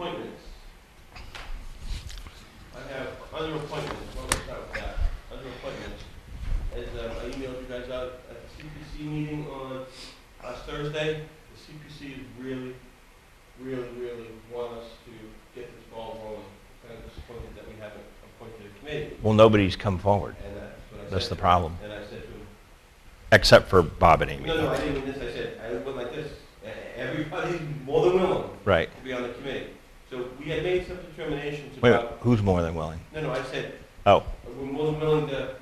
appointments. I have under appointments. What was that with that? Under appointments. As I emailed you guys out at the CPC meeting on last Thursday, the CPC is really want us to get this ball rolling. Kind of disappointed that we haven't appointed a committee. Well, nobody's come forward. And that's what I said. That's the problem. And I said to him, Except for Bob and Amy. no, I didn't mean this. I said, I went like this. Everybody's more than willing Right. to be on the committee. So we had made some determinations Wait, about... who's more than willing? No, I said, Oh, we're more than willing to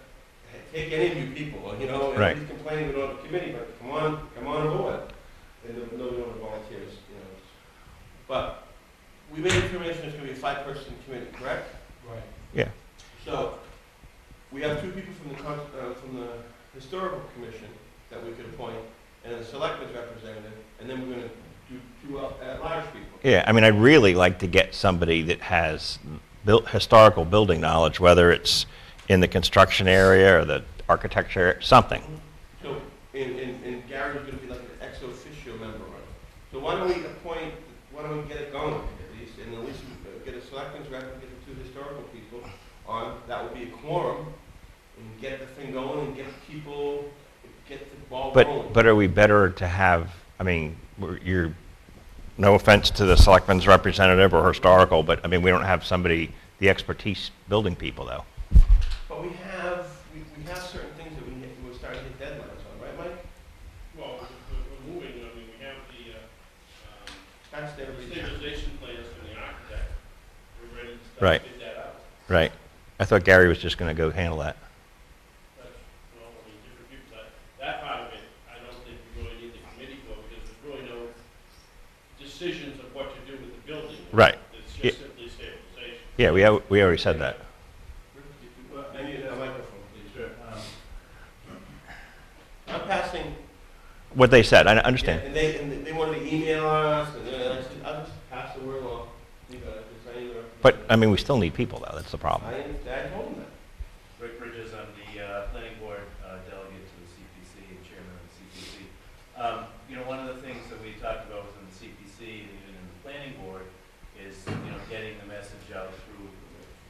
take any of you people, you know, and Right. he's complaining we don't have a committee, but come on aboard. And no, we don't have volunteers, you know. But we made a determination it's going to be a 5-person committee, correct? Right. yeah. So we have 2 people from the historical commission that we could appoint, and a selectmen's representative, and then we're going to do 2 at-large people. Yeah, I mean, I'd really like to get somebody that has historical building knowledge, whether it's in the construction area or the architecture, something. So, and Gary's going to be like an ex officio member on it. So why don't we get it going at least, and at least we get a selectmen's rep and get the 2 historical people on. That would be a quorum, and get the thing going and get the ball rolling. But are we better to have, I mean, no offense to the selectman's representative or historical, but I mean, we don't have somebody, the expertise building people though. But we have certain things that we're starting to hit deadlines on, right, Mike? Well, we're moving, I mean, we have That's the everybody's. stabilization plans from the architect. We're ready to Right. start to get that out. Right. I thought Gary was just going to go handle that. That's, well, I mean, different people, that part of it, I don't think we really need the committee for, because there's really no decisions of what to do with the building. Right. It's just simply stabilization. Yeah, we already said that. I need a microphone, please. Sure. I'm passing. What they said, I understand. Yeah, and they wanted to email us, and I said, I'll just pass the word along. You got it, just sign it. But, I mean, we still need people though, that's the problem. I told them that. Rick Bridges, I'm the planning board delegate to the CPC and chairman of the CPC. You know, one of the things that we talked about within the CPC and even in the planning board is, you know, getting the message out through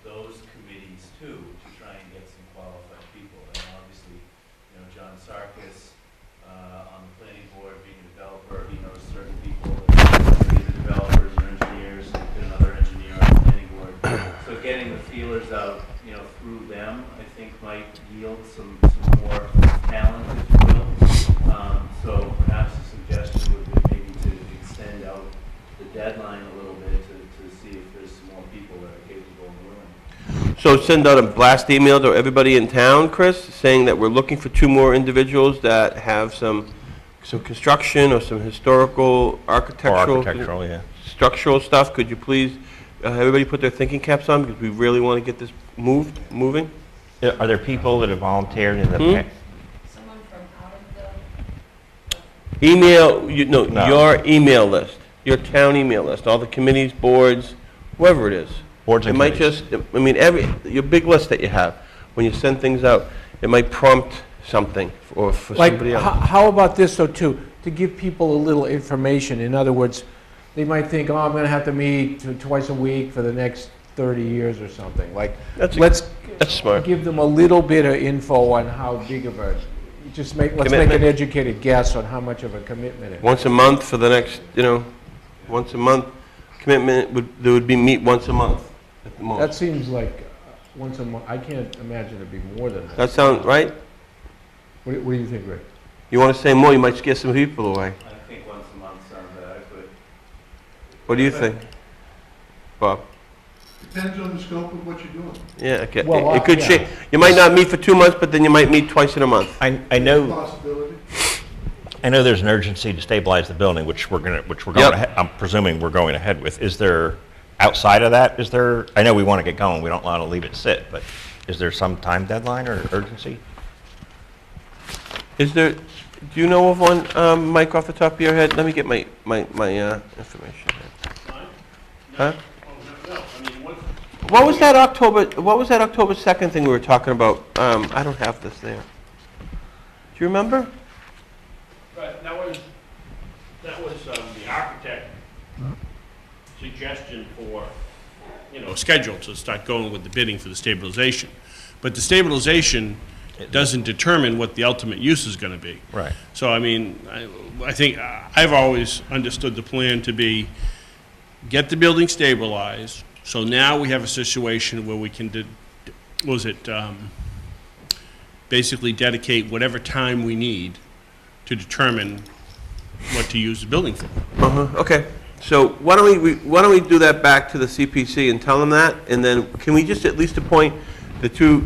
those committees too, to try and get some qualified people. And obviously, you know, John Sarkis on the planning board, being a developer, he knows certain people, either developers or engineers, and another engineer on the planning board. So getting the feelers out, you know, through them, I think might yield some more talent, if you will. So perhaps a suggestion would be maybe to extend out the deadline a little bit to see if there's some more people that are capable and willing. So send out a blast email to everybody in town, Chris, saying that we're looking for 2 more individuals that have some construction or some historical, Or architectural, architectural, yeah. structural stuff. Could you please, everybody put their thinking caps on, because we really want to get this moving? Are there people that have volunteered in the past? Someone from out of Email, No. your email list, your town email list, all the committees, boards, whoever it is. Boards It and might committees. just, I mean, your big list that you have, when you send things out, it might prompt something for Like, somebody else. how about this, though, too, to give people a little information? In other words, they might think, oh, I'm going to have to meet twice a week for the next 30 years or something. Like, That's let's smart. give them a little bit of info on how big of a, let's make Commitment. an educated guess on how much of a commitment it is. Once a month for the next, once a month commitment, there would be meet once a month at the most. That seems like once a month. I can't imagine it'd be more than that. That sound right? What do you think, Rick? You want to say more, you might scare some people away. I think once a month sounds adequate. What do you think, Bob? Depends on the scope of what you're doing. Yeah, okay. Well, It could yeah. change. You might not meet for 2 months, but then you might meet twice in a month. I know Possibility. there's an urgency to stabilize the building, which we're going Yep. ahead, I'm presuming we're going ahead with. Is there, outside of that, I know we want to get going, we don't want to leave it sit, but is there some time deadline or urgency? Do you know of one, Mike, off the top of your head? Let me get my information. Mine? Huh? Oh, no, I mean, once, What was that October 2nd thing we were talking about? I don't have this there. Do you remember? right, that was the architect suggestion for, a schedule to start going with the bidding for the stabilization. But the stabilization doesn't determine what the ultimate use is gonna be. Right. So, I mean, I think, I've always understood the plan to be, get the building stabilized, so now we have a situation where we can, basically dedicate whatever time we need to determine what to use the building for. Okay, so why don't we do that back to the CPC and tell them that, and then can we just at least appoint the two,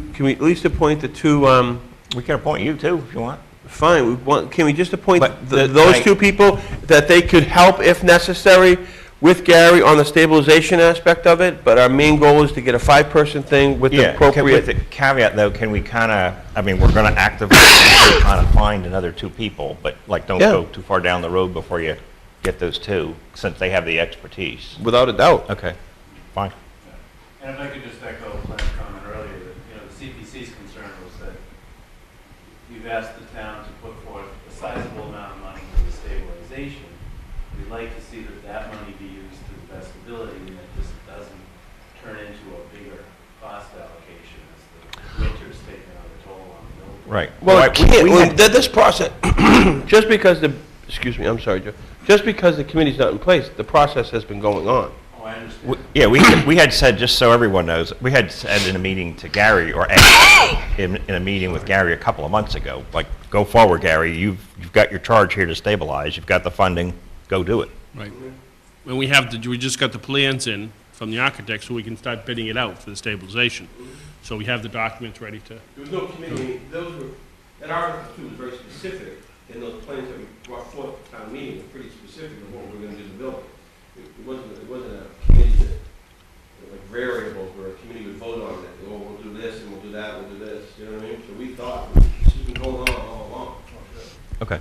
We can appoint you too, if you want. fine, can we just appoint But those I- two people that they could help if necessary with Gary on the stabilization aspect of it, but our main goal is to get a 5-person thing with the Yeah, with appropriate. the caveat though, can we kind of, we're going to actively kind of find another 2 people, but like, don't Yeah. go too far down the road before you get those 2, since they have the expertise. Without a doubt. Okay, fine. And if I could just echo Glenn's comment earlier, that, the CPC's concern was that you've asked the town to put forth a sizable amount of money for the stabilization. We'd like to see that money be used to the best ability, and that this doesn't turn into a bigger cost allocation as the winter's taking on a toll on the building. Right. Well, it can't, we had- this process, just because excuse me, I'm sorry, Joe, just because the committee's not in place, the process has been going on. Oh, I understand. Yeah, we had said, just so everyone knows, we had said in a meeting to Gary, or asked in a meeting with Gary a couple of months ago, like, go forward, Gary, you've got your charge here to stabilize, you've got the funding, go do it. Right. When we just got the plans in from the architect, so we can start bidding it out for the stabilization. So we have the documents ready to. There was no committee, that Article 2 was very specific, and those plans that we brought forth at the town meeting were pretty specific of what we were gonna do to the building. It wasn't a committee that, like variables where a committee would vote on it, oh, we'll do this, and we'll do that, we'll do this, you know what I mean? So we thought, this has been going on all along. Okay.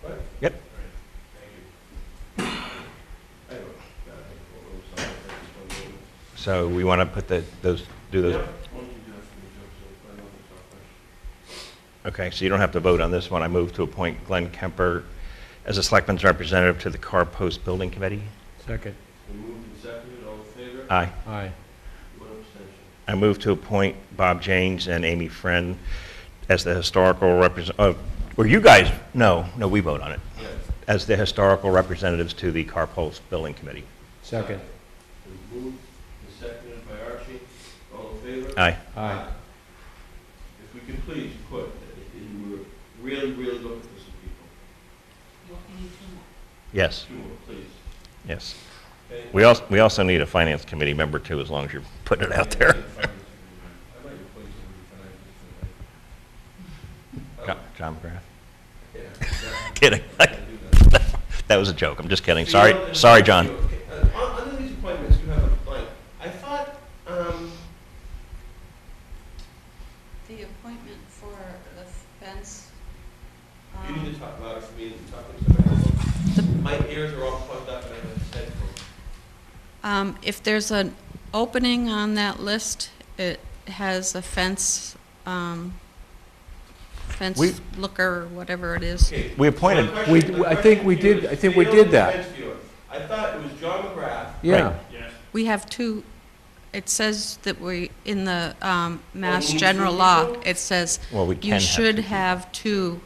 Right? Yep. I don't know. So we want to put do those, okay, so you don't have to vote on this one. I move to appoint Glenn Kemper as a selectman's representative to the Car Post Building Committee. Second. Moved and seconded, all in favor? Aye. Aye. One abstention. I move to appoint Bob James and Amy Friend as the historical or you guys, no, we vote on it, Yes. as the historical representatives to the Car Post Building Committee. Second. Moved and seconded by Archie, all in favor? Aye. Aye. If we could please put, that you were really, really looking for some people. Well, we need 2 more. Yes, 2 more, please. yes. Okay? We also need a finance committee member too, as long as you're putting it out there. I might replace him. John McGrath. Yeah. Kidding. I can do that. That was a joke. I'm just kidding. So you know, Sorry, John. okay, under these appointments, you have a blank. I thought, The appointment for the fence, you need to talk louder for me than talking to somebody. My ears are all plugged up and I have a headphone. if there's an opening on that list, it has a fence We- looker, whatever it is. Okay. We appointed- My question- We- my I think question we to you did- is I think we field did and that. fence viewer. I thought it was John McGrath. Yeah. Yes. We have 2, it says that in the Mass need General 2 Law, people? it says Well, we can you have should 2 have 2.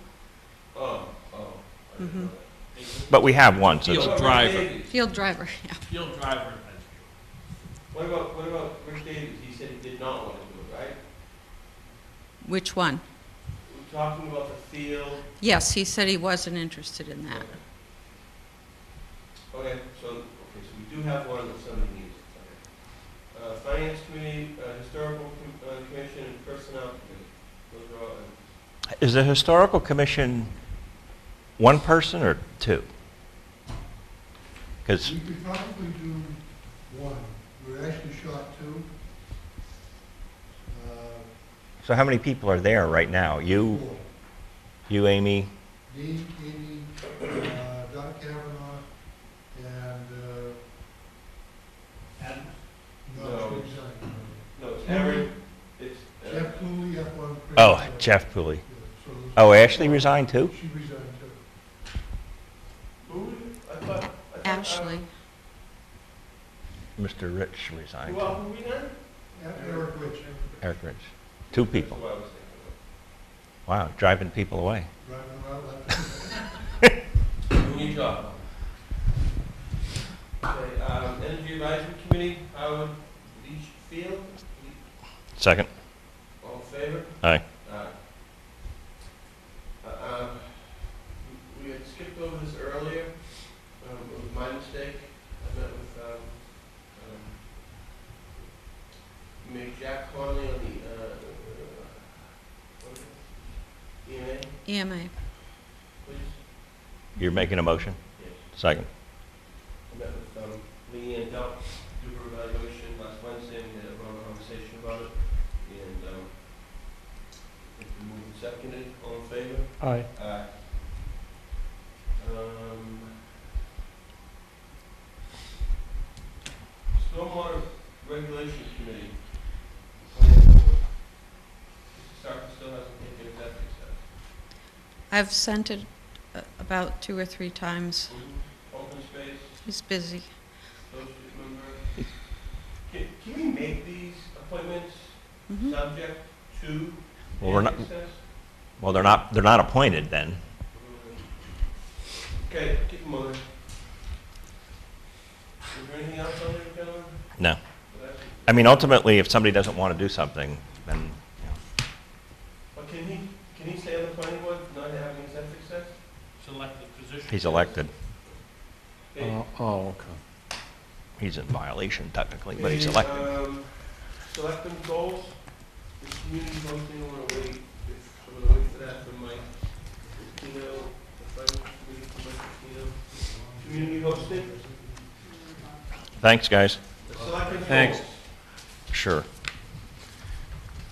Oh. I didn't know that. But we have one, so Field it's, driver. Field driver, yeah. Field driver and fence viewer. What about Rick Davies? He said he did not want to do it, right? Which one? We're talking about the field. Yes, he said he wasn't interested in that. Okay, so we do have one that somebody needs. Okay. Finance Committee, Historical Commission, and Personnel Committee. Those are all, is the historical commission one person or 2? Because, We could probably do 1. We're actually short 2. so how many people are there right now? 4. You, Amy? Dean, Amy, Dr. Kavanaugh, and, no, No. she resigned. no, it's Aaron, it's, Jeff Cooley up on. Oh, Jeff Pooley. Yeah, so those- Oh, Ashley resigned too? She resigned too. who? I thought, Ashley. Mr. Rich resigned. Who else are we done? Eric Rich, Eric Rich. Two people. That's what I was thinking Wow, driving people away. driving around like. of. Doing your job. Okay, Energy Advisory Committee, Howard Leachfield, Second. all in favor? Aye. We had skipped over this earlier, it was my mistake. I met with, Mayor Jack Conley on the, what is it? EMA, EMA. please? You're making a motion? Yes. Second. I met with, Leanne Delp, do her evaluation last Wednesday, and we had a long conversation about it, and, it's been moved and seconded, all in favor? Aye. Stormwater Regulation Committee. Planning Board. Mr. Sarko still hasn't taken his ethics test. I've sent it about 2 or 3 times. Open space, He's busy. associate member. Can we make these appointments Mhm. subject to Well, we're not- ethics test? Well, they're not appointed then. Okay, keep them on. Is there anything else on there, gentlemen? No. Well, that's- I mean, ultimately, if somebody doesn't want to do something, then, you know. But can he stay on the planning board for not having his ethics test? Selected position. He's elected. Okay. Oh, okay. He's in violation technically, but he's Okay, elected. Selectmen goals, the community hosting, I want to wait, I'm going to wait for that from Mike Christino, the finance committee from Mike Christino. Community hosting, Thanks, guys. the selectmen goals. Thanks. Sure.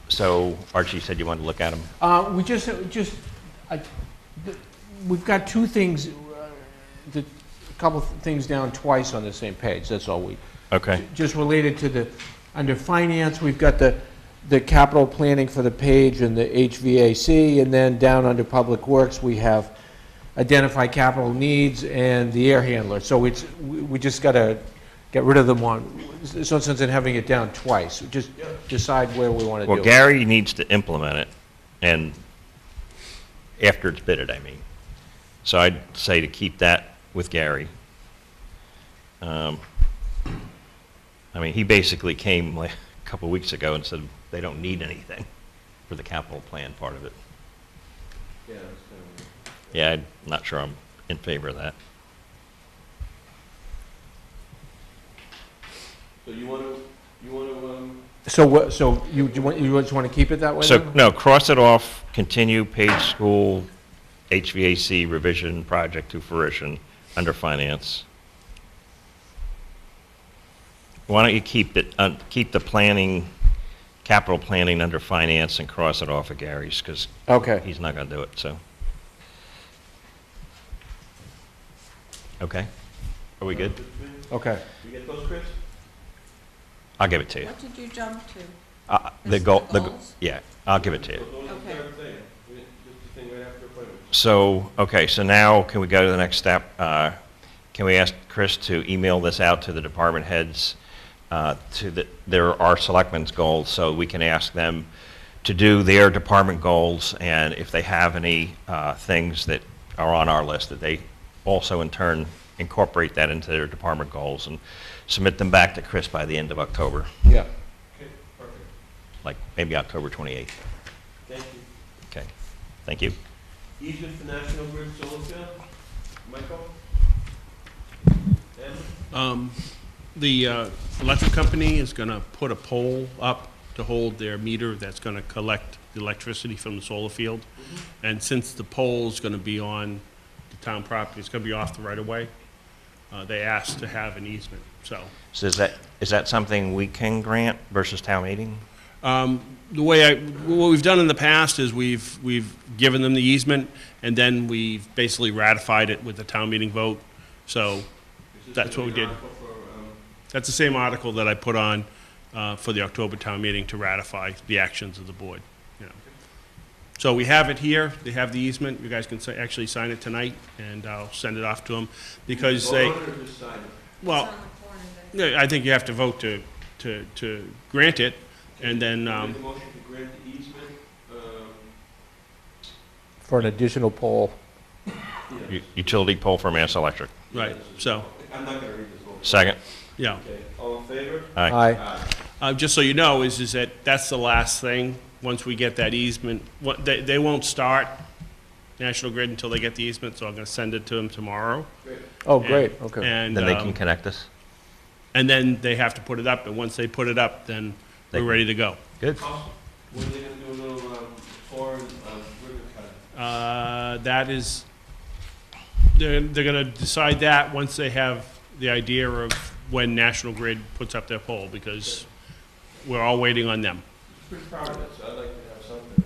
So Archie said you wanted to look at them? We've got 2 things, a couple of things down twice on the same page, that's all we, Okay. just related to under finance, we've got the capital planning for the page and the HVAC, and then down under public works, we have identify capital needs and the air handler. So we just gotta get rid of them there's no sense in having it down twice. Just decide where we want to do Well, it. Gary needs to implement it, and after it's bidded, I mean. So I'd say to keep that with Gary. I mean, he basically came like a couple of weeks ago and said they don't need anything for the capital plan part of it. Yeah, that's kind of. Yeah, I'm not sure I'm in favor of that. So you want to, So you just want to keep it that way So, then? no, cross it off, continue Page School HVAC revision project to fruition under finance. Why don't you keep it, keep the planning, capital planning under finance and cross it off of Gary's, because Okay. he's not going to do it, so. Okay? Are we good? Okay. You get those, Chris? I'll give it to you. What did you jump to? The Just goal, the goals? yeah, I'll give it to you. Those are the Okay. third thing. Just the thing right after appointments. So, okay, so now can we go to the next step? Can we ask Chris to email this out to the department heads, there are selectmen's goals, so we can ask them to do their department goals, and if they have any things that are on our list, that they also in turn incorporate that into their department goals and submit them back to Chris by the end of October, Yeah. Okay, perfect. like maybe October 28th. Thank you. Okay, thank you. Easement for National Grid solar field, Michael? Ed? The electric company is going to put a pole up to hold their meter that's going to collect the electricity from the solar field. And since the pole's going to be on the town property, it's going to be off the right-of-way, they asked to have an easement, so. So is that something we can grant versus town meeting? What we've done in the past is we've given them the easement, and then we've basically ratified it with the town meeting vote. So Is this that's what we gonna be did. an article for, That's the same article that I put on for the October town meeting to ratify the actions of the board, you know. So we have it here, they have the easement, you guys can actually sign it tonight, and I'll send it off to them, because vote they, on it or just sign it? well, It's on the corner Yeah, I think you have to vote to grant it, and then, Make a motion to grant the easement, For an additional pole. Utility pole for Mass Electric. right, so, I'm not gonna read this whole. Second. yeah. Okay, all in favor? Aye. Just so you know, is that that's the last thing, once we get that easement, they won't start National Grid until they get the easement, so I'm gonna send it to them tomorrow. Great. Oh, great, okay. And, Then they can connect us. and then they have to put it up, and once they put it up, then we're ready to go. Good. Awesome. When are they gonna do a little, foreign, ribbon cutting? That is, they're gonna decide that once they have the idea of when National Grid puts up their pole, because we're all waiting on them. Pretty proud of it, so I'd like to have something.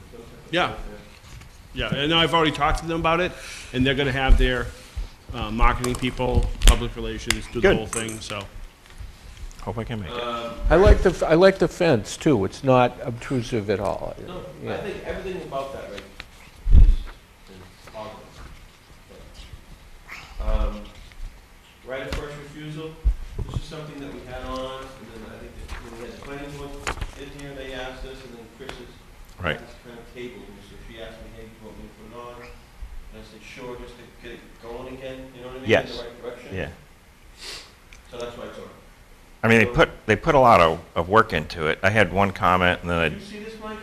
Yeah. Yeah, and I've already talked to them about it, and they're gonna have their, marketing people, public relations, do the Good. whole thing, so. Hope I can make it. I like the fence, too. It's not obtrusive at all. No, I Yeah. think everything about that, right, is awesome. Right of first refusal, this is something that we had on, and then I think that when we had the planning board in here, they asked us, and then Chris is Right. kind of tabled me, so she asked me, hey, do you want me to put it on? And I said, sure, just to get it going again, you know what I mean? Yes. In the right direction. Yeah. So that's why it's on. I mean, they put a lot of work into it. I had one comment, and then Did you see this, Mike?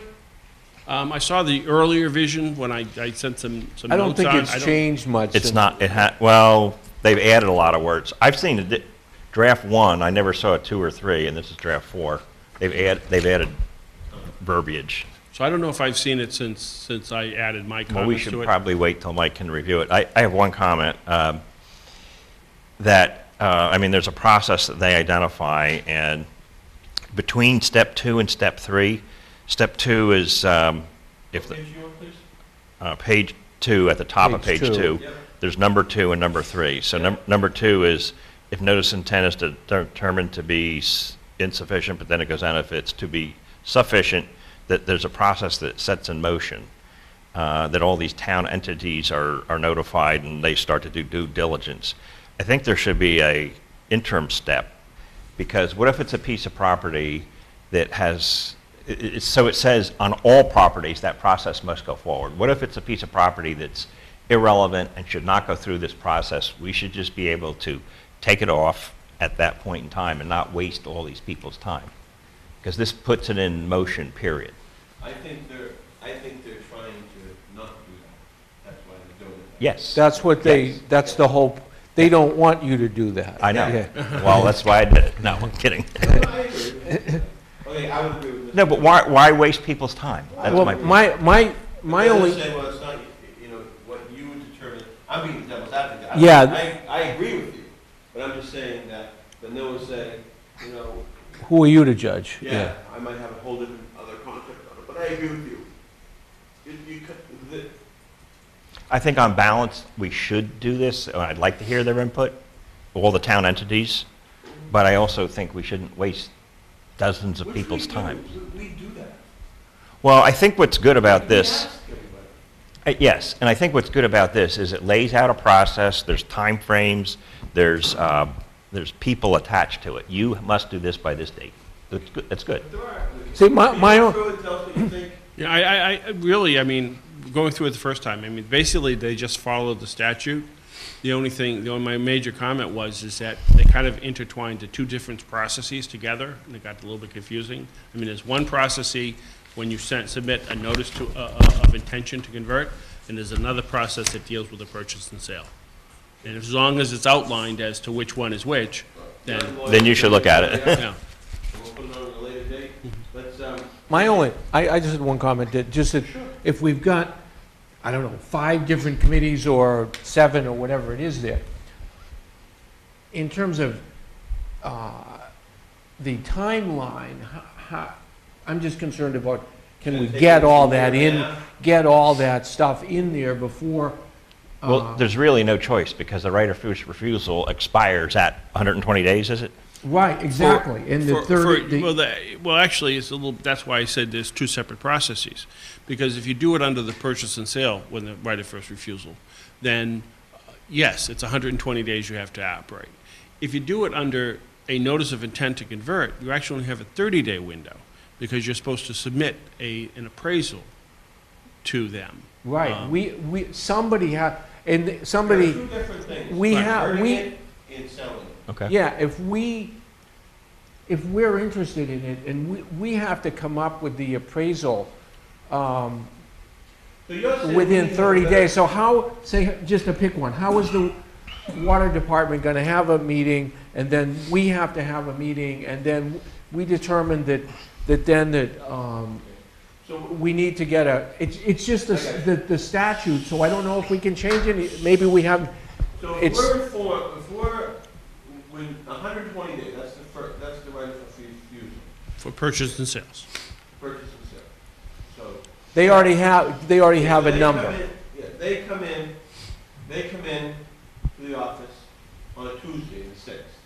I saw the earlier vision when I sent some notes on. I don't think it's I don't- changed much. it's since- not, well, they've added a lot of words. I've seen draft 1, I never saw a 2 or 3, and this is draft 4. They've added verbiage. So I don't know if I've seen it since I added my Well, we comments should to it. probably wait till Mike can review it. I have one comment, I mean, there's a process that they identify, and between step 2 and step 3, step 2 is, if the, Page you want, please? page 2, at the top of Page page 2, Yep. there's number 2 and number 3. So Yeah. number 2 is if notice intent is determined to be insufficient, but then it goes on if it's to be sufficient, that there's a process that sets in motion, that all these town entities are notified and they start to do due diligence. I think there should be a interim step, because what if it's a piece of property that has, so it says on all properties that process must go forward. What if it's a piece of property that's irrelevant and should not go through this process? We should just be able to take it off at that point in time and not waste all these people's time, because this puts it in motion, period. I think they're trying to not do that. That's why they're doing it. Yes. That's what Yes. that's the whole, they don't want you to do that. I know. Yeah. Well, that's why I did it. No, I'm kidding. No, I agree. Okay, I would agree with this. No, but why waste people's time? That's Well, my point. my But only, Say, well, it's not, you know, what you would determine, I'm being the devil's advocate. Yeah. I agree with you, but I'm just saying that, the no is saying, you know, who are you to judge? yeah, I might have a whole different other concept on it, but I agree with you. I think on balance, we should do this. I'd like to hear their input, all the town entities, but I also think we shouldn't waste dozens of Which people's we do. time. We do that. Well, I think what's good about We this, ask everybody. yes, and I think what's good about this is it lays out a process, there's timeframes, there's people attached to it. You must do this by this date. That's good. There are. See, my own- Can you go through and tell us what you think? Yeah, I really, I mean, going through it the first time, I mean, basically, they just followed the statute. My major comment is that they kind of intertwined the two different processes together, and it got a little bit confusing. I mean, there's one process when you submit a notice of intention to convert, and there's another process that deals with the purchase and sale. And as long as it's outlined as to which one is which, then, You should look at it. yeah. We'll put it on at a later date. Let's, I just had one comment, that just that if we've got, I don't know, 5 different committees or 7 or whatever it is there, in terms of the timeline, I'm just concerned about, can we get all that in, get all that stuff in there before? Well, there's really no choice, because the right of first refusal expires at 120 days, is it? Right, exactly, and the Well, actually, it's a little, that's why I said there's two separate processes. Because if you do it under the purchase and sale, when the right of first refusal, then, yes, it's 120 days you have to operate. If you do it under a notice of intent to convert, you actually only have a 30-day window, because you're supposed to submit an appraisal to them. Right, somebody and There are somebody, two different things. we Right. have, Converting we, it and selling it. Okay. yeah, if we're interested in it, and we have to come up with the appraisal, So you're saying within we need 30 to- days, so how, say, just to pick one, how is the water department gonna have a meeting, and then we have to have a meeting, and then we determine that So we need to get it's just the statute, so I don't know if we can change it, maybe we have, So if It's- we're when 120 days, that's the right of refusal, For purchase and sales. purchase and sale. So. they already have a They number. come in- Yeah, they come in to the office on a Tuesday, the 6th.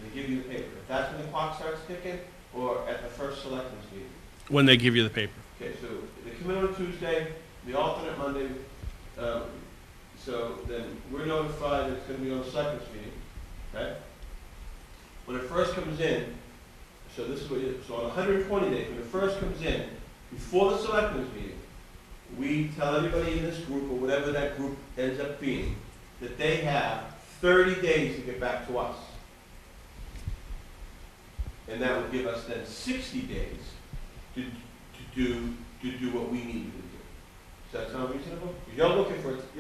They give you the paper. If that's when the clock starts ticking, or at the first selectmen's meeting. When they give you the paper. Okay, so they come in on Tuesday, the alternate Monday, so then we're notified that it's gonna be on the selectmen's meeting, okay? When it first comes in, so this is what so on 120 days, when it first comes in, before the selectmen's meeting, we tell everybody in this group, or whatever that group ends up being, that they have 30 days to get back to us. And that would give us then 60 days to do what we need to do. Does that sound reasonable? You're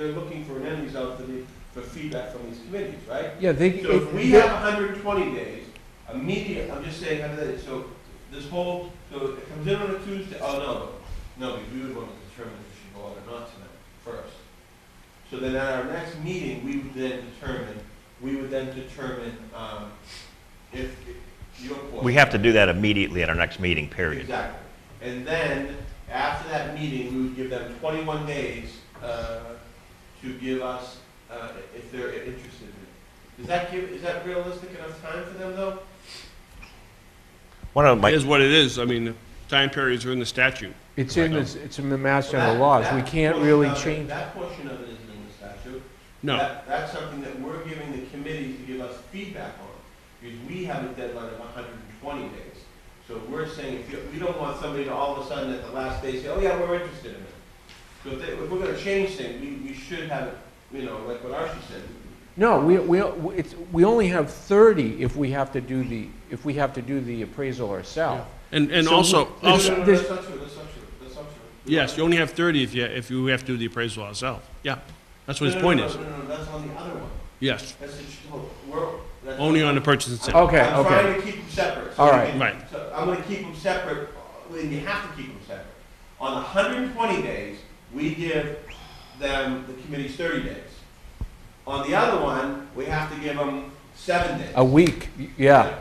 looking for an end result for feedback from these committees, right? Yeah, So if we have 120 days, immediate, I'm just saying, so this whole, so it comes in on a Tuesday, no, we would want to determine if it should go out or not tonight first. So then at our next meeting, we would then determine, if your portion. We have to do that immediately at our next meeting, period. Exactly. And then, after that meeting, we would give them 21 days to give us, if they're interested in it. Is that realistic enough time for them, though? One of It my, is what it is. I mean, the time periods are in the statute. It's in the Mass General That- laws, we that can't portion really of it- change. That portion of it isn't in the statute. No. That's something that we're giving the committees to give us feedback on, because we have a deadline of 120 days. So we're saying, we don't want somebody to all of a sudden at the last day say, oh yeah, we're interested in it. So if we're gonna change things, we should have it, like what Archie said. No, we only have 30 if we have to do the appraisal ourselves. And So also, we- No, also, no, This- that's not true, that's not true, that's not true. yes, you only have 30 if you have to do the appraisal ourselves. Yeah, that's what his point is. No, that's on the other one. Yes, That's that's only on the purchase and sale. Okay, I'm okay. trying to keep them separate. All we right. can- Right. So I'm gonna keep them separate, and you have to keep them separate. On 120 days, we give them, the committees, 30 days. On the other one, we have to give them 7 days. A week, yeah.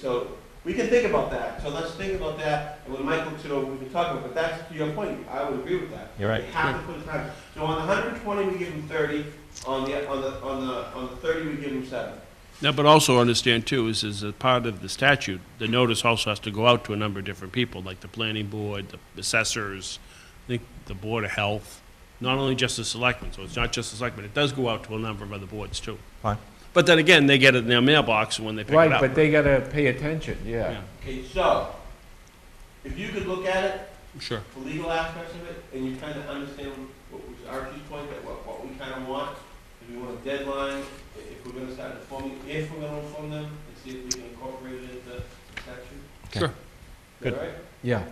So, we can think about that, so let's think about that, and when Mike looks it over, we can talk about it, but that's to your point, I would agree with that. You're right. We have to put a time, so on the 120, we give them 30, on the 30, we give them 7. Now, but also understand too, is a part of the statute, the notice also has to go out to a number of different people, like the planning board, the assessors, I think the Board of Health, not only just the selectmen, so it's not just the selectmen, it does go out to a number of other boards too. Fine. But then again, they get it in their mailbox when they pick it Right, up. but they gotta pay attention, yeah. Yeah, Okay, so, if you could look at it, sure. the legal aspects of it, and you kind of understand what was Archie's point, that what we kind of want, if we want a deadline, if we're gonna start informing them, and see if we can incorporate it into the statute. Okay. Sure. Is Good. that right? Yeah.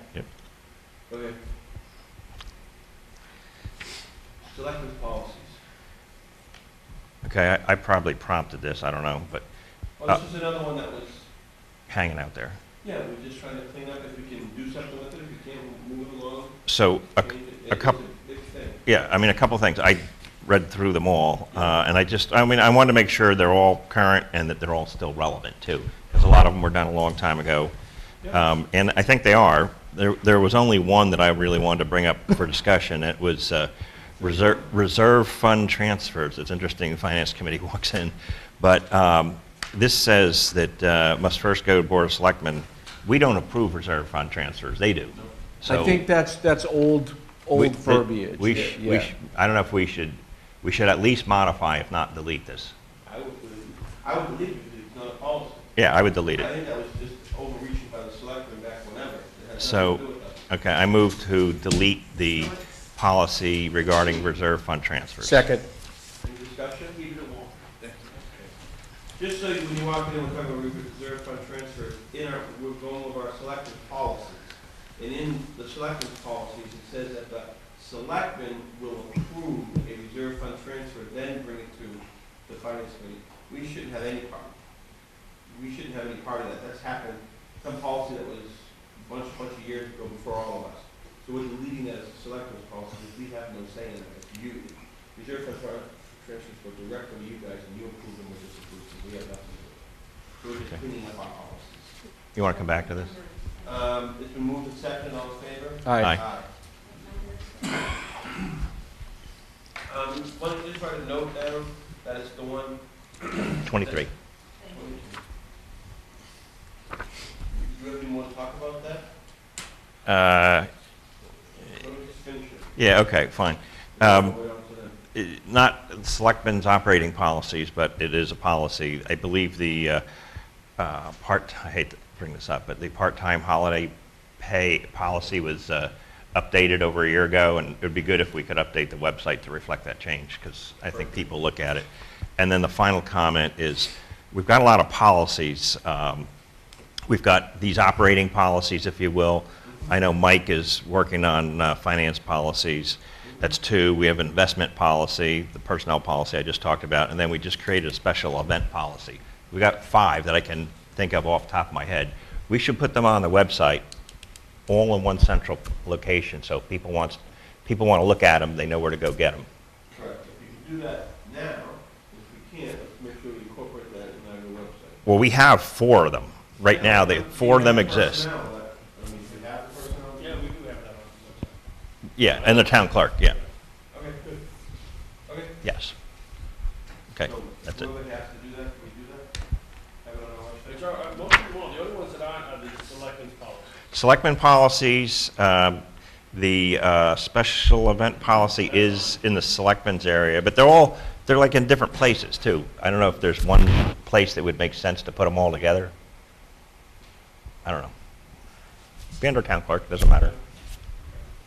Okay. Selectmen's policies. okay, I probably prompted this, I don't know, but Well, this is another one that was, hanging out there. yeah, we're just trying to clean up if we can do something with it, if we can't, we'll move it along. So, change it. a couple- It's a big thing. yeah, I mean, a couple things. I read through them all, and I wanted to make sure they're all current and that they're all still relevant too, because a lot of them were done a long time ago. And I think they are. There was only one that I really wanted to bring up for discussion. It was reserve fund transfers. It's interesting, the Finance Committee walks in. But this says that must first go to Board of Selectmen. We don't approve reserve fund transfers, they do. So I think that's old verbiage. Yeah. I don't know if we should at least modify, if not delete this. I would believe it because it's not a policy. Yeah, I would delete I it. think that was just overreaching by the selectmen back whenever. It had nothing So, to do with us. okay, I move to delete the policy regarding reserve fund transfers. Second. Any discussion? Just so when you walk in, we're talking about reserve fund transfer, we're going over our selectmen's policies. And in the selectmen's policies, it says that the selectmen will approve a reserve fund transfer, then bring it to the finance committee. We shouldn't have any part. We shouldn't have any part of that. That's happened, some policy that was a bunch of years ago before all of us. So we're deleting that as a selectmen's policy, because we have no say in that. It's you. Reserve fund transfers go directly to you guys, and you approve them or disapprove them. We have nothing to do with it. So we're just cleaning up our policies. You want to come back to this? It's been moved and seconded, all in favor? Aye. One, just write a note down, that it's the one. 23. Do you have any more to talk about that? Let me just finish it. Yeah, okay, fine. Way on to them. Not Selectmen's operating policies, but it is a policy. I believe the I hate to bring this up, but the part-time holiday pay policy was updated over a year ago, and it would be good if we could update the website to reflect that change, because I think people look at it. And then the final comment is, we've got a lot of policies. We've got these operating policies, if you will. I know Mike is working on finance policies. That's 2. We have investment policy, the personnel policy I just talked about, and then we just created a special event policy. We got 5 that I can think of off the top of my head. We should put them on the website, all in one central location, so if people want to look at them, they know where to go get them. Correct. If you can do that now, if we can't, let's make sure we incorporate that in our new website. Well, we have 4 of them. Right now, 4 of them exist. Personnel, I mean, if we have the personnel. Yeah, we do have that on the website. Yeah, and the town clerk, yeah, Okay, good. Okay. yes. Okay, So that's it. whoever has to do that, can we do that? Have it on our website? Which are, most of them, the only ones that aren't are the selectmen's policy. Selectmen policies, the special event policy is in the selectmen's area, but they're like in different places too. I don't know if there's one place that would make sense to put them all together. I don't know. Be under town clerk, doesn't matter.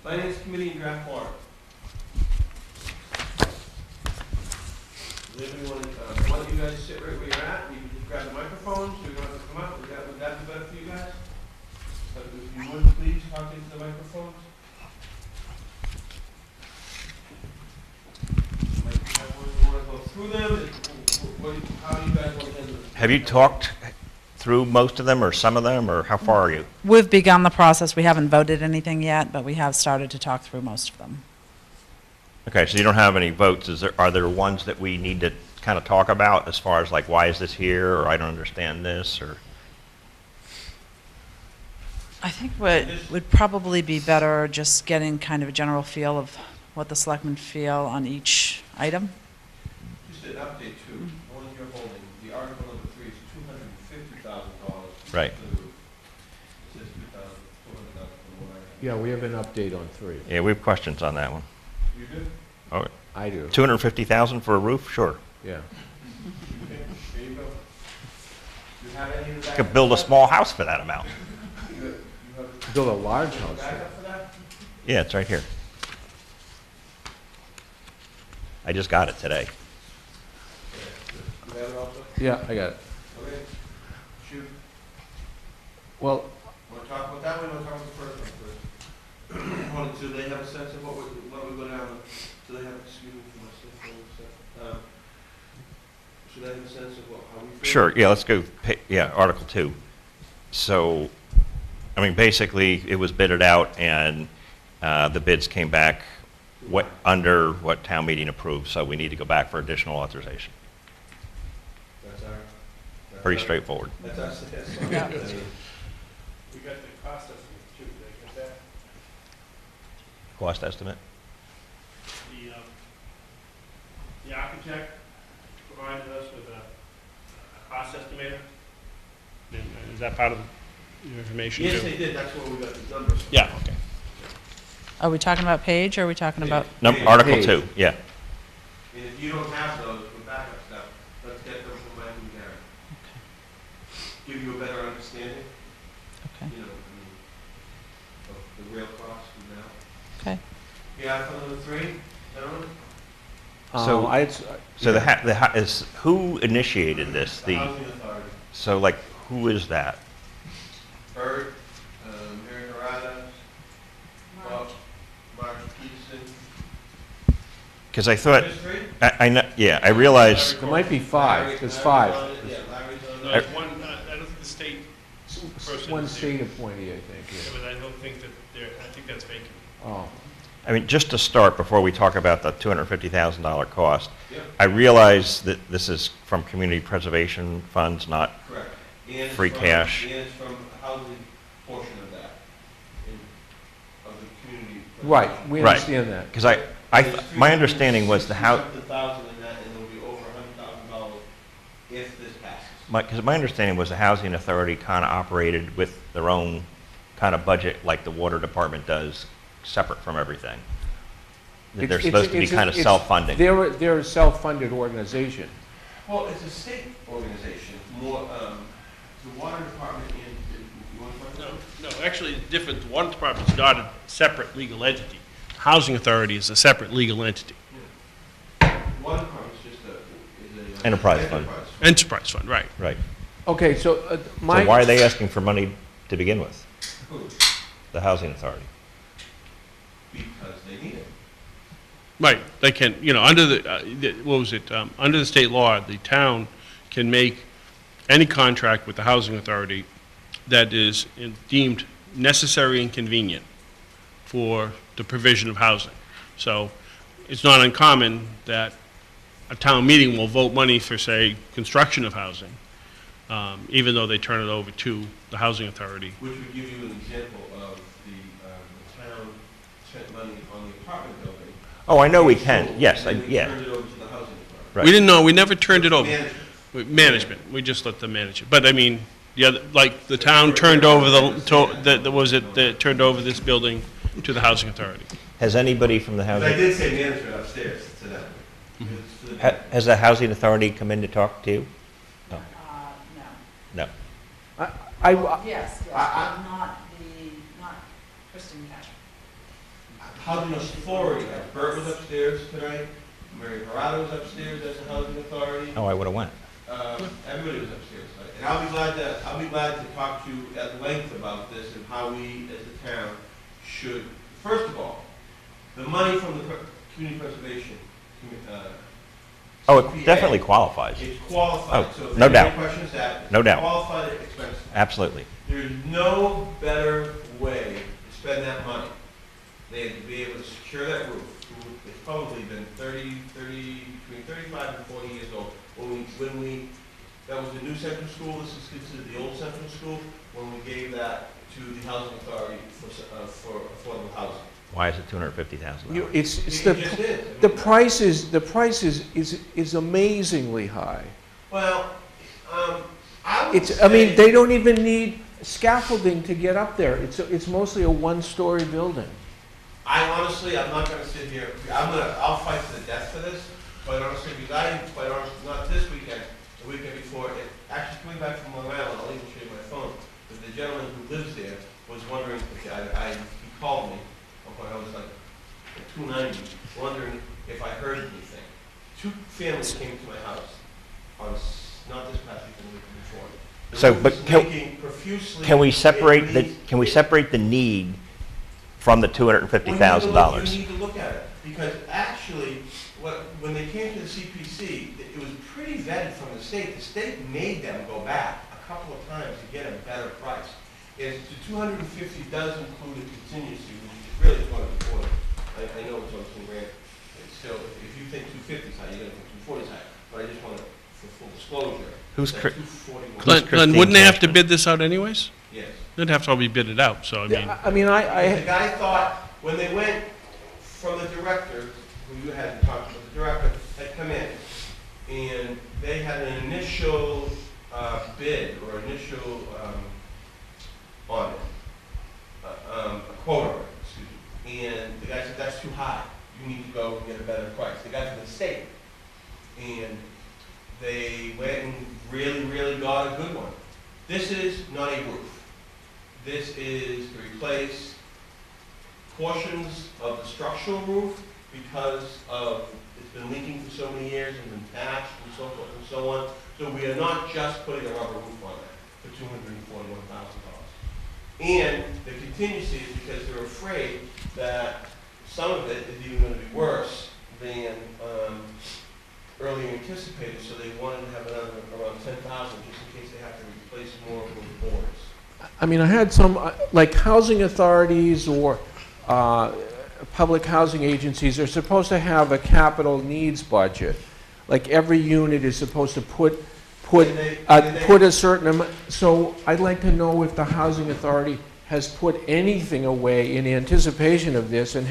Finance committee and draft warrant. Does everyone, why don't you guys sit right where you're at? You can just grab the microphones, so you don't have to come up. Would that be better for you guys? So if you would, please talk into the microphones. Might you have one, you want to go through them? How do you guys want to handle this? Have you talked through most of them or some of them, or how far are you? We've begun the process. We haven't voted anything yet, but we have started to talk through most of them. Okay, so you don't have any votes. Are there ones that we need to kind of talk about as far as like, why is this here, or I don't understand this, or? I think what would probably be better just getting kind of a general feel of what the selectmen feel on each item. Just an update too, the one you're holding, the article number 3 is $250,000. Right. It says $2,200 from what I have. Yeah, we have an update on 3. Yeah, we have questions on that one. You good? Oh, I do, 250,000 for a roof? Sure. yeah. Okay, there you go. You have any of the Could build a small house for that amount. You have Build a large house. backup for that? Yeah, it's right here. I just got it today. You have it also? Yeah, I got it. Okay. Shoot. Well, Want to talk about that one, or want to talk about the first one first? Do they have a sense of what we go down, do they have, excuse me for my stuff, should they have a sense of how we feel? Sure, yeah, let's go, Article 2. So, I mean, basically, it was bidded out, and the bids came back under what town meeting approved, so we need to go back for additional authorization. That's our. Pretty straightforward. That's us, that's. Yeah. We got the cost estimate too, did I get that? Cost estimate? The architect provided us with a cost estimator. Is that part of your information too? Yes, they did, that's where we got the numbers. from. Yeah, okay. Are we talking about page, or are we talking about? No, Page. Article Page. 2, yeah. And if you don't have those for backup stuff, let's get them from Mike and give you a better understanding, Okay. you know, I mean, of the real cost now. Okay. Yeah, for number 3, gentlemen? So- I'd, So is, who initiated this? The Housing Authority. So like, who is that? Bert, Mary Harada, Bob, Mark Peterson. Because I thought, There's 3? I know, yeah, I realize, there might be 5, there's Larry's 5. on it, yeah, Larry's on No, it. it's one, I don't think the state person One is there. state appointee, I think, Yeah, yeah. but I don't think that I think that's vacant. Oh. I mean, just to start, before we talk about the $250,000 cost, Yep, I realize that this is from community preservation funds, not, correct. And it's Free from- cash. And it's from the housing portion of that, of the community. Right, we Right. understand that. because my understanding was the house, 1,000 in that, and it'll be over $100,000 if this passes. because my understanding was the housing authority kind of operated with their own kind of budget, like the water department does, separate from everything. That they're It's- supposed to be it's- kind of it's- self-funding. They're a self-funded organization. Well, it's a state organization, more, the water department and, you want to talk about No, no, actually, it's different. The water department's not a separate legal entity. Housing authority is a separate legal entity. it? The water department's just is a. Enterprise fund. Enterprise fund, right. Right. Okay, so So why are they asking for money to begin with, Who? the housing authority? Because they need it. Right, they can, under what was it, under the state law, the town can make any contract with the housing authority that is deemed necessary and convenient for the provision of housing. So it's not uncommon that a town meeting will vote money for, say, construction of housing, even though they turn it over to the housing authority. Which would give you an example of the town spent money on the apartment building. Oh, I know we can, yes, And then we yeah, turned it over to the housing authority. right. We didn't know, we never turned it over. Management. Management, we just let them manage it. But I mean, the other, like, the town turned over turned over this building to the housing authority. Has anybody from the But I housing, did say management upstairs to them. It's to the- has the housing authority come in to talk to you? No. No. Yes, I- not Kristen Cash. Housing authority, Bert was upstairs tonight, Mary Harada was upstairs as the housing authority. Oh, I would have went. Everybody was upstairs tonight. And I'll be glad to talk to you at length about this and how we, as the town, should, first of all, the money from the community preservation, Oh, it CPA, definitely qualifies, it's qualified, Oh, so if no there's any doubt. questions, that, No it's doubt. qualified expense. absolutely. There's no better way to spend that money than to be able to secure that roof. It's probably been between 35 and 40 years old. That was the new central school, this is considered the old central school, when we gave that to the housing authority for affordable housing. Why is it $250,000? It's It just is. the price is amazingly high. Well, I would I mean, say- they don't even need scaffolding to get up there. It's mostly a one-story building. I'm not gonna sit here, I'll fight to the death for this, quite honestly, because not this weekend, the weekend before, actually coming back from Long Island, I'll even show you my phone, but the gentleman who lives there was wondering, he called me, when I was like at 290, wondering if I heard anything. 2 families came to my house not this past weekend, the week before. The So, roof but was can- leaking profusely. Can we separate It the, needs- can we separate the need from the $250,000? You need to look at it, because actually, when they came to the CPC, it was pretty vetted from the state. The state made them go back a couple of times to get a better price. The 250 does include a contingency, which is really $240. I know it's on $2,000. It's still, if you think 250 is high, you're gonna think 240 is high. But I just want to, for full disclosure, Who's that Chri- 241. Glenn, wouldn't they have to bid this out anyways? Yes. They'd have to all be bidded out, so I mean, Yeah, I mean, The guy thought, when they went from the director, who you hadn't talked to, but the director had come in, and they had an initial bid, or initial on it, a quote on it, excuse me. And the guy said, that's too high, you need to go and get a better price. The guy from the state. And they went and really got a good one. This is not a roof. This is to replace portions of the structural roof because of, it's been leaking for so many years and been patched and so forth and so on. So we are not just putting a rubber roof on that for $241,000. And the contingency is because they're afraid that some of it is even going to be worse than earlier anticipated, so they wanted to have another around 10,000 just in case they have to replace more of those boards. I mean, I had some, like housing authorities or public housing agencies are supposed to have a capital needs budget. Like every unit is supposed to put a certain amount. So I'd like to know if the housing authority has put anything away in anticipation of this, and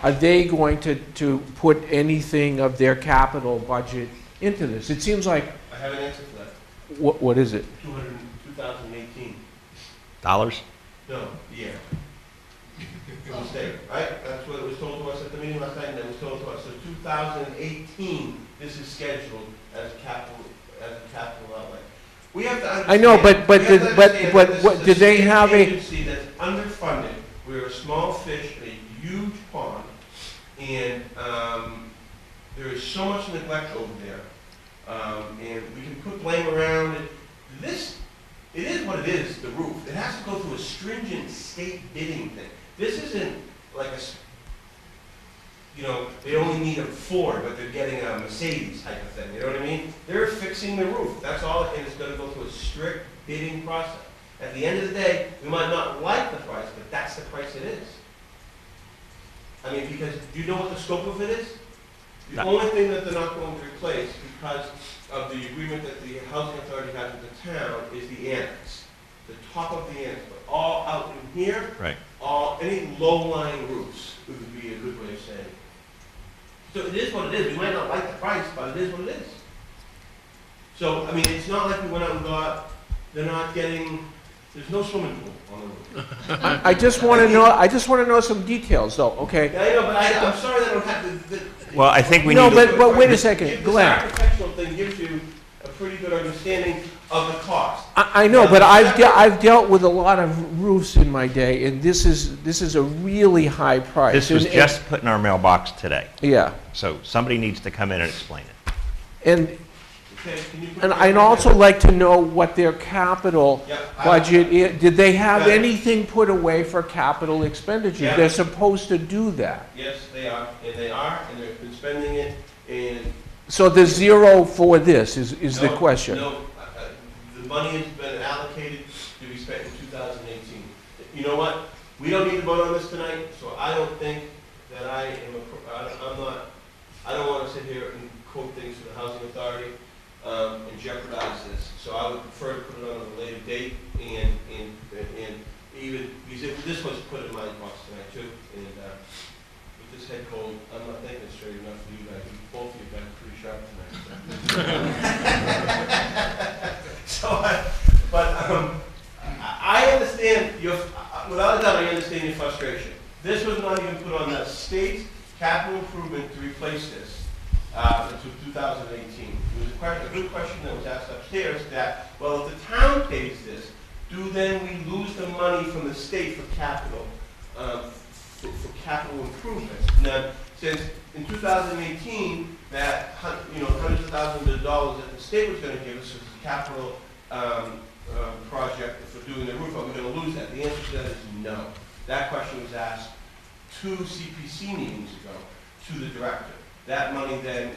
are they going to put anything of their capital budget into this? It seems like, I have an answer for that. what is it? 2018. Dollars? No, year. From the state, right? That's what it was told to us at the meeting last night, and it was told to us. So 2018, this is scheduled as a capital outlay. We have to understand. I know, but what did they have a? Agency that's underfunded. We're a small fish in a huge pond, and there is so much neglect over there, and we can put blame around it. It is what it is, the roof. It has to go through a stringent state bidding thing. This isn't like they only need a Ford, but they're getting a Mercedes type of thing, you know what I mean? They're fixing the roof, that's all, and it's gonna go through a strict bidding process. At the end of the day, we might not like the price, but that's the price it is. I mean, because, do you know what the scope of it is? The only thing that they're not going to replace, because of the agreement that the housing authority has with the town, is the annex. The top of the annex, but all out in here, Right. any low-lying roofs would be a good way of saying it. So it is what it is. We might not like the price, but it is what it is. So, I mean, it's not like we went out and they're not getting, there's no swimming pool on the roof. I just want to know some details, though. Okay. Yeah, I know, but I'm sorry that I don't have Well, I think we No, need to... but wait a second, Glenn. This architectural thing gives you a pretty good understanding of the cost. I know, but I've dealt with a lot of roofs in my day, and this is a really high price. This was And- just put in our mailbox today. Yeah, So somebody needs to come in and explain it. and Okay, can you put and that I'd in also there? like to know what their capital Yeah, budget is. Did they have Yeah. anything put away for capital expenditures? Yeah. They're supposed to do that. Yes, they are, and they've been spending it, and... So the zero for this is the No, question. No, the money has been allocated to be spent in 2018. You know what? We don't need to vote on this tonight, so I don't think that I don't want to sit here and quote things to the housing authority and jeopardize this. So I would prefer to put it on a later date, and even, because this was put in my box tonight too, and with this head cold, I'm not thinking it's straight enough for you guys. Both of you guys are pretty sharp tonight. So, I understand without a doubt, I understand your frustration. This was not even put on the state's capital improvement to replace this until 2018. It was a good question that was asked upstairs that, well, if the town pays this, do then we lose the money from the state for capital, for capital improvements? Now, since in 2018, that hundreds of thousands of dollars that the state was going to give us as a capital project for doing the roof, are we going to lose that? The answer to that is no. That question was asked 2 CPC meetings ago to the director. That money then,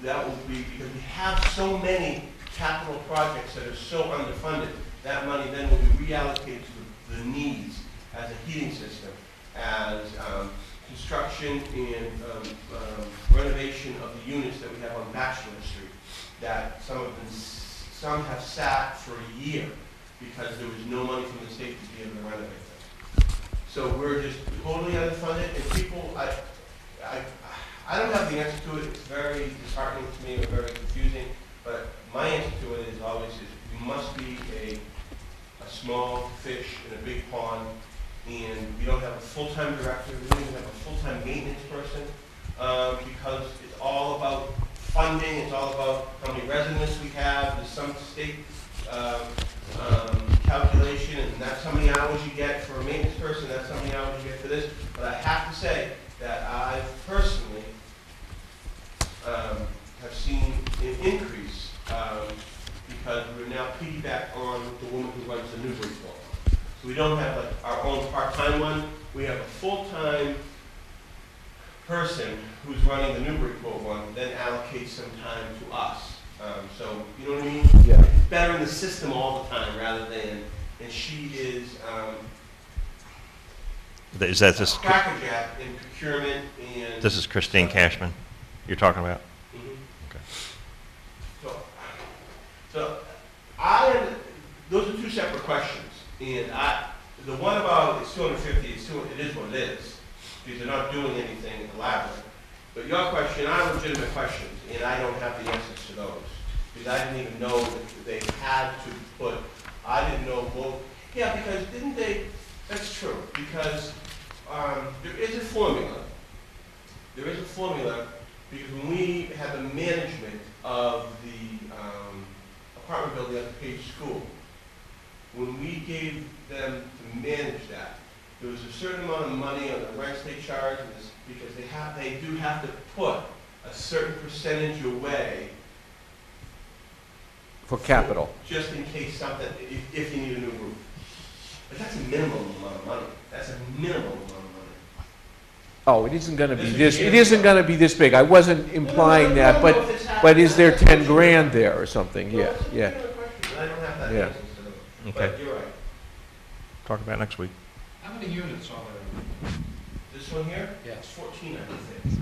that will be, because we have so many capital projects that are so underfunded, that money then will be reallocated to the needs as a heating system, as construction and renovation of the units that we have on Bachelor Street, that some have sat for a year because there was no money from the state to be able to renovate them. So we're just totally underfunded, and people, I don't have the answer to it. It's very disheartening to me, or very confusing, but my answer to it is always you must be a small fish in a big pond, and we don't have a full-time director, we don't even have a full-time maintenance person, because it's all about funding, it's all about how many residents we have. There's some state calculation, and that's how many hours you get for a maintenance person, that's how many hours you get for this. But I have to say that I personally have seen an increase because we're now piggyback on the woman who runs the Newbury Club. So we don't have like our own part-time one. We have a full-time person who's running the Newbury Club one, then allocates some time to us. So, you know what I mean? Yeah. It's better in the system all the time rather than, and she is Is that this, crackerjack in procurement and. this is Christine Cashman you're talking about? Mhm. Okay. So those are two separate questions. And the one about it's 250, it is what it is, because they're not doing anything elaborate. But your question, I have legitimate questions, and I don't have the answers to those. Because I didn't even know that they had to put, I didn't know, well, yeah, because didn't they, that's true, because there is a formula. There is a formula, because when we had the management of the apartment building at the Page School, when we gave them to manage that, there was a certain amount of money on the rents they charge, and this, because they do have to put a certain percentage away For capital. just in case something, if you need a new roof. But that's a minimum amount of money. That's a minimum amount of money. Oh, it isn't gonna be this, it isn't gonna be this big. I wasn't implying that, but is there 10 grand there or something? Yeah, yeah. I don't have that Yeah. answer to them. Okay. But you're right. Talk about it next week. How many units are there? This one here? Yes. It's 14, I think.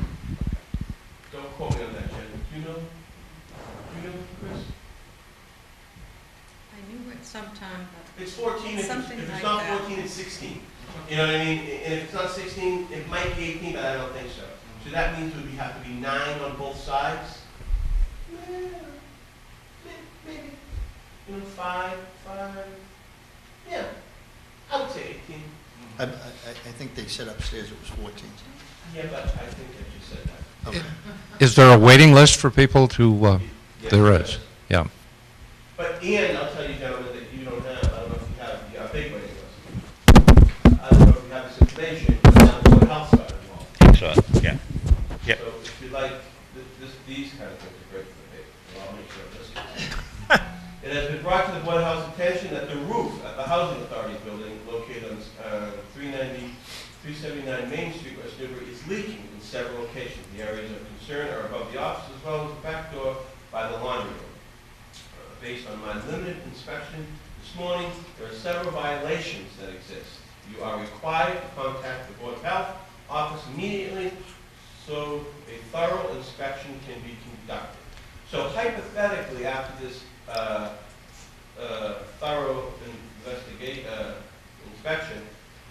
Don't quote me on that, Jen. Do you know? Chris? I knew it sometime, It's 14, if Something it's like not that. 14, it's 16. You know what I mean? And if it's not 16, it might be 18, but I don't think so. So that means we have to be 9 on both sides? Yeah, maybe. You know, 5, yeah. I would say 18. I think they said upstairs it was 14. Yeah, but I think I just said that. Okay. Is there a waiting list for people to, Yes, there it is, yeah. But Ian, I'll tell you gentlemen that you don't have, I don't know if you have a big waiting list. I don't know if you have this information, but now the Board of Health got involved. So, yeah. Yep. So if you like, these kind of things are great for the paper, so I'll make sure this is. It has been brought to the Board of Health's attention that the roof at the Housing Authority building located on 379 Main Street, West Newbury, is leaking in several locations. The areas of concern are above the office as well as the back door by the laundry room. Based on my limited inspection this morning, there are several violations that exist. You are required to contact the Board of Health office immediately so a thorough inspection can be conducted. So hypothetically, after this thorough inspection,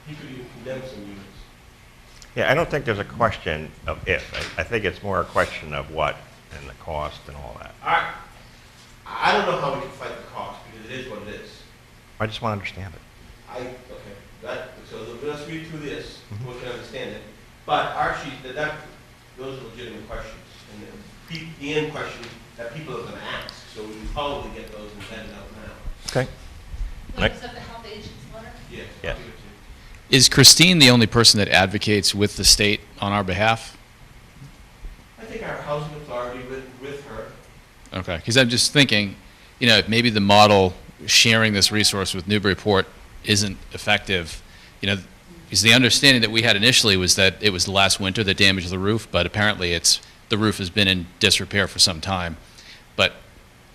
he could even condemn some units. Yeah, I don't think there's a question of if. I think it's more a question of what and the cost and all that. I don't know how we can fight the cost, because it is what it is. I just want to understand it. So let's read through this, we can understand it. But Archie, those are legitimate questions, and the end questions that people are gonna ask, so we can probably get those embedded out now. Okay. Like, is that the health agent's letter? Yes. Yes. I'll give it to you. Is Christine the only person that advocates with the state on our behalf? I think our housing authority with her. Okay, because I'm just thinking, you know, maybe the model sharing this resource with Newburyport isn't effective. You know, because the understanding that we had initially was that it was the last winter that damaged the roof, but apparently the roof has been in disrepair for some time. But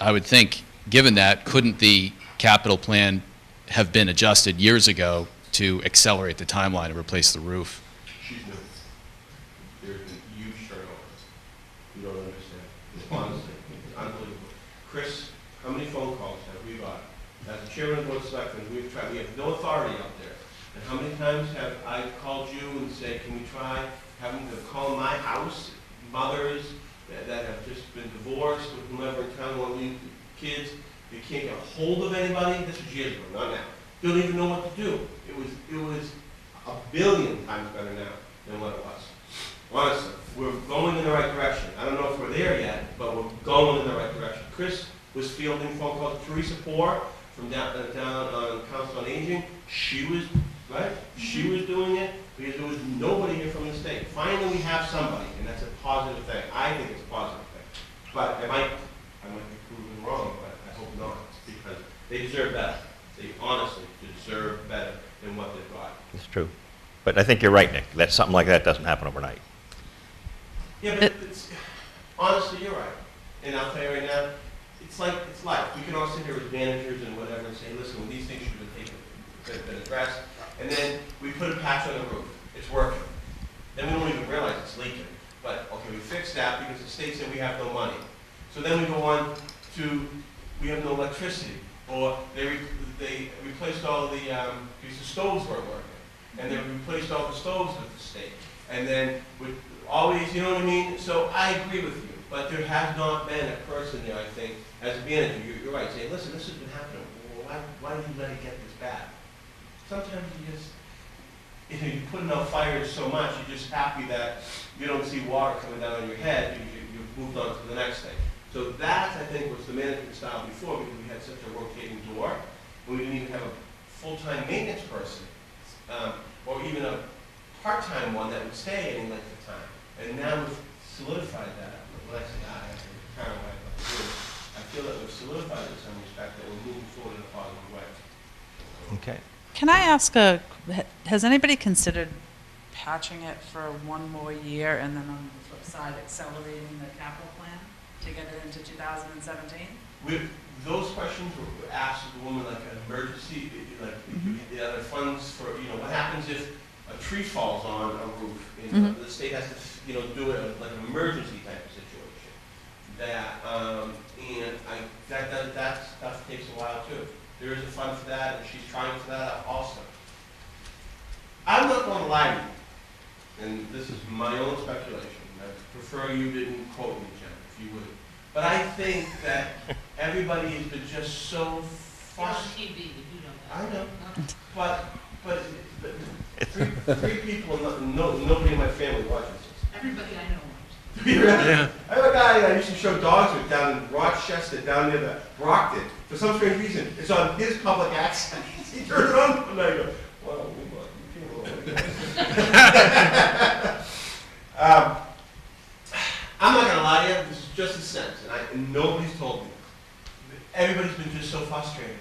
I would think, given that, couldn't the capital plan have been adjusted years ago to accelerate the timeline to replace the roof? She's new. There's been huge turnover. You don't understand. Honestly, it's unbelievable. Chris, how many phone calls have we got? As the chairman of the Board of Selectmen, we have no authority out there. And how many times have I called you and said, can we try having to call my house, mothers that have just been divorced, or whomever in town want to leave kids, they can't get a hold of anybody? This was years ago, not now. They don't even know what to do. It was a billion times better now than what it was. Honestly, we're going in the right direction. I don't know if we're there yet, but we're going in the right direction. Chris was fielding phone calls. Teresa Poor from down on Council on Aging, she was, right? She was doing it because there was nobody here from the state. Finally, we have somebody, and that's a positive thing. I think it's a positive thing. But I might be proven wrong, but I hope not, because they deserve better. They honestly deserve better than what they've got. It's true. But I think you're right, Nick, that something like that doesn't happen overnight. Yeah, but it's, honestly, you're right. And I'll tell you right now, it's life. We can all sit here as managers and whatever and say, listen, well, these things should have been addressed. And then we put a patch on the roof. It's working. Then we don't even realize it's leaking. But, okay, we fixed that because the state said we have no money. So then we go on to, we have no electricity. Or they replaced all the, because the stoves weren't working. And they replaced all the stoves with the state. And then with always, you know what I mean? So I agree with you. But there has not been a person there, I think, as a manager, you're right, saying, listen, this has been happening. Well, why did you let it get this bad? Sometimes you just, you're putting out fires so much, you're just happy that you don't see water coming down on your head, you've moved on to the next thing. So that, I think, was the management style before, because we had such a rotating door. We didn't even have a full-time maintenance person, or even a part-time one that would stay any length of time. And now we've solidified that. When I say I kind of like I feel that we've solidified it in some respect, that we're moving forward in a positive way. Okay. Can I ask has anybody considered patching it for one more year and then on the flip side accelerating the capital plan to get it into 2017? Those questions were asked of the woman like an emergency, like the other funds for, what happens if a tree falls on a roof and the state has to, do it like an emergency type of situation. That stuff takes a while too. There is a fund for that, and she's trying for that also. I'm not going to lie to you, and this is my own speculation. I prefer you didn't quote me, Jen, if you would. But I think that everybody has been just so frustrated. TV, you know that. I know, but three people, nobody in my family watches this. Everybody I know. Yeah. I have a guy I used to show dogs with down in Rochester, down near the Brockton. For some strange reason, it's on his public access. He turned it on, and I go, well, you I'm not going to lie to you, this is just a sense, and nobody's told me. Everybody's been just so frustrated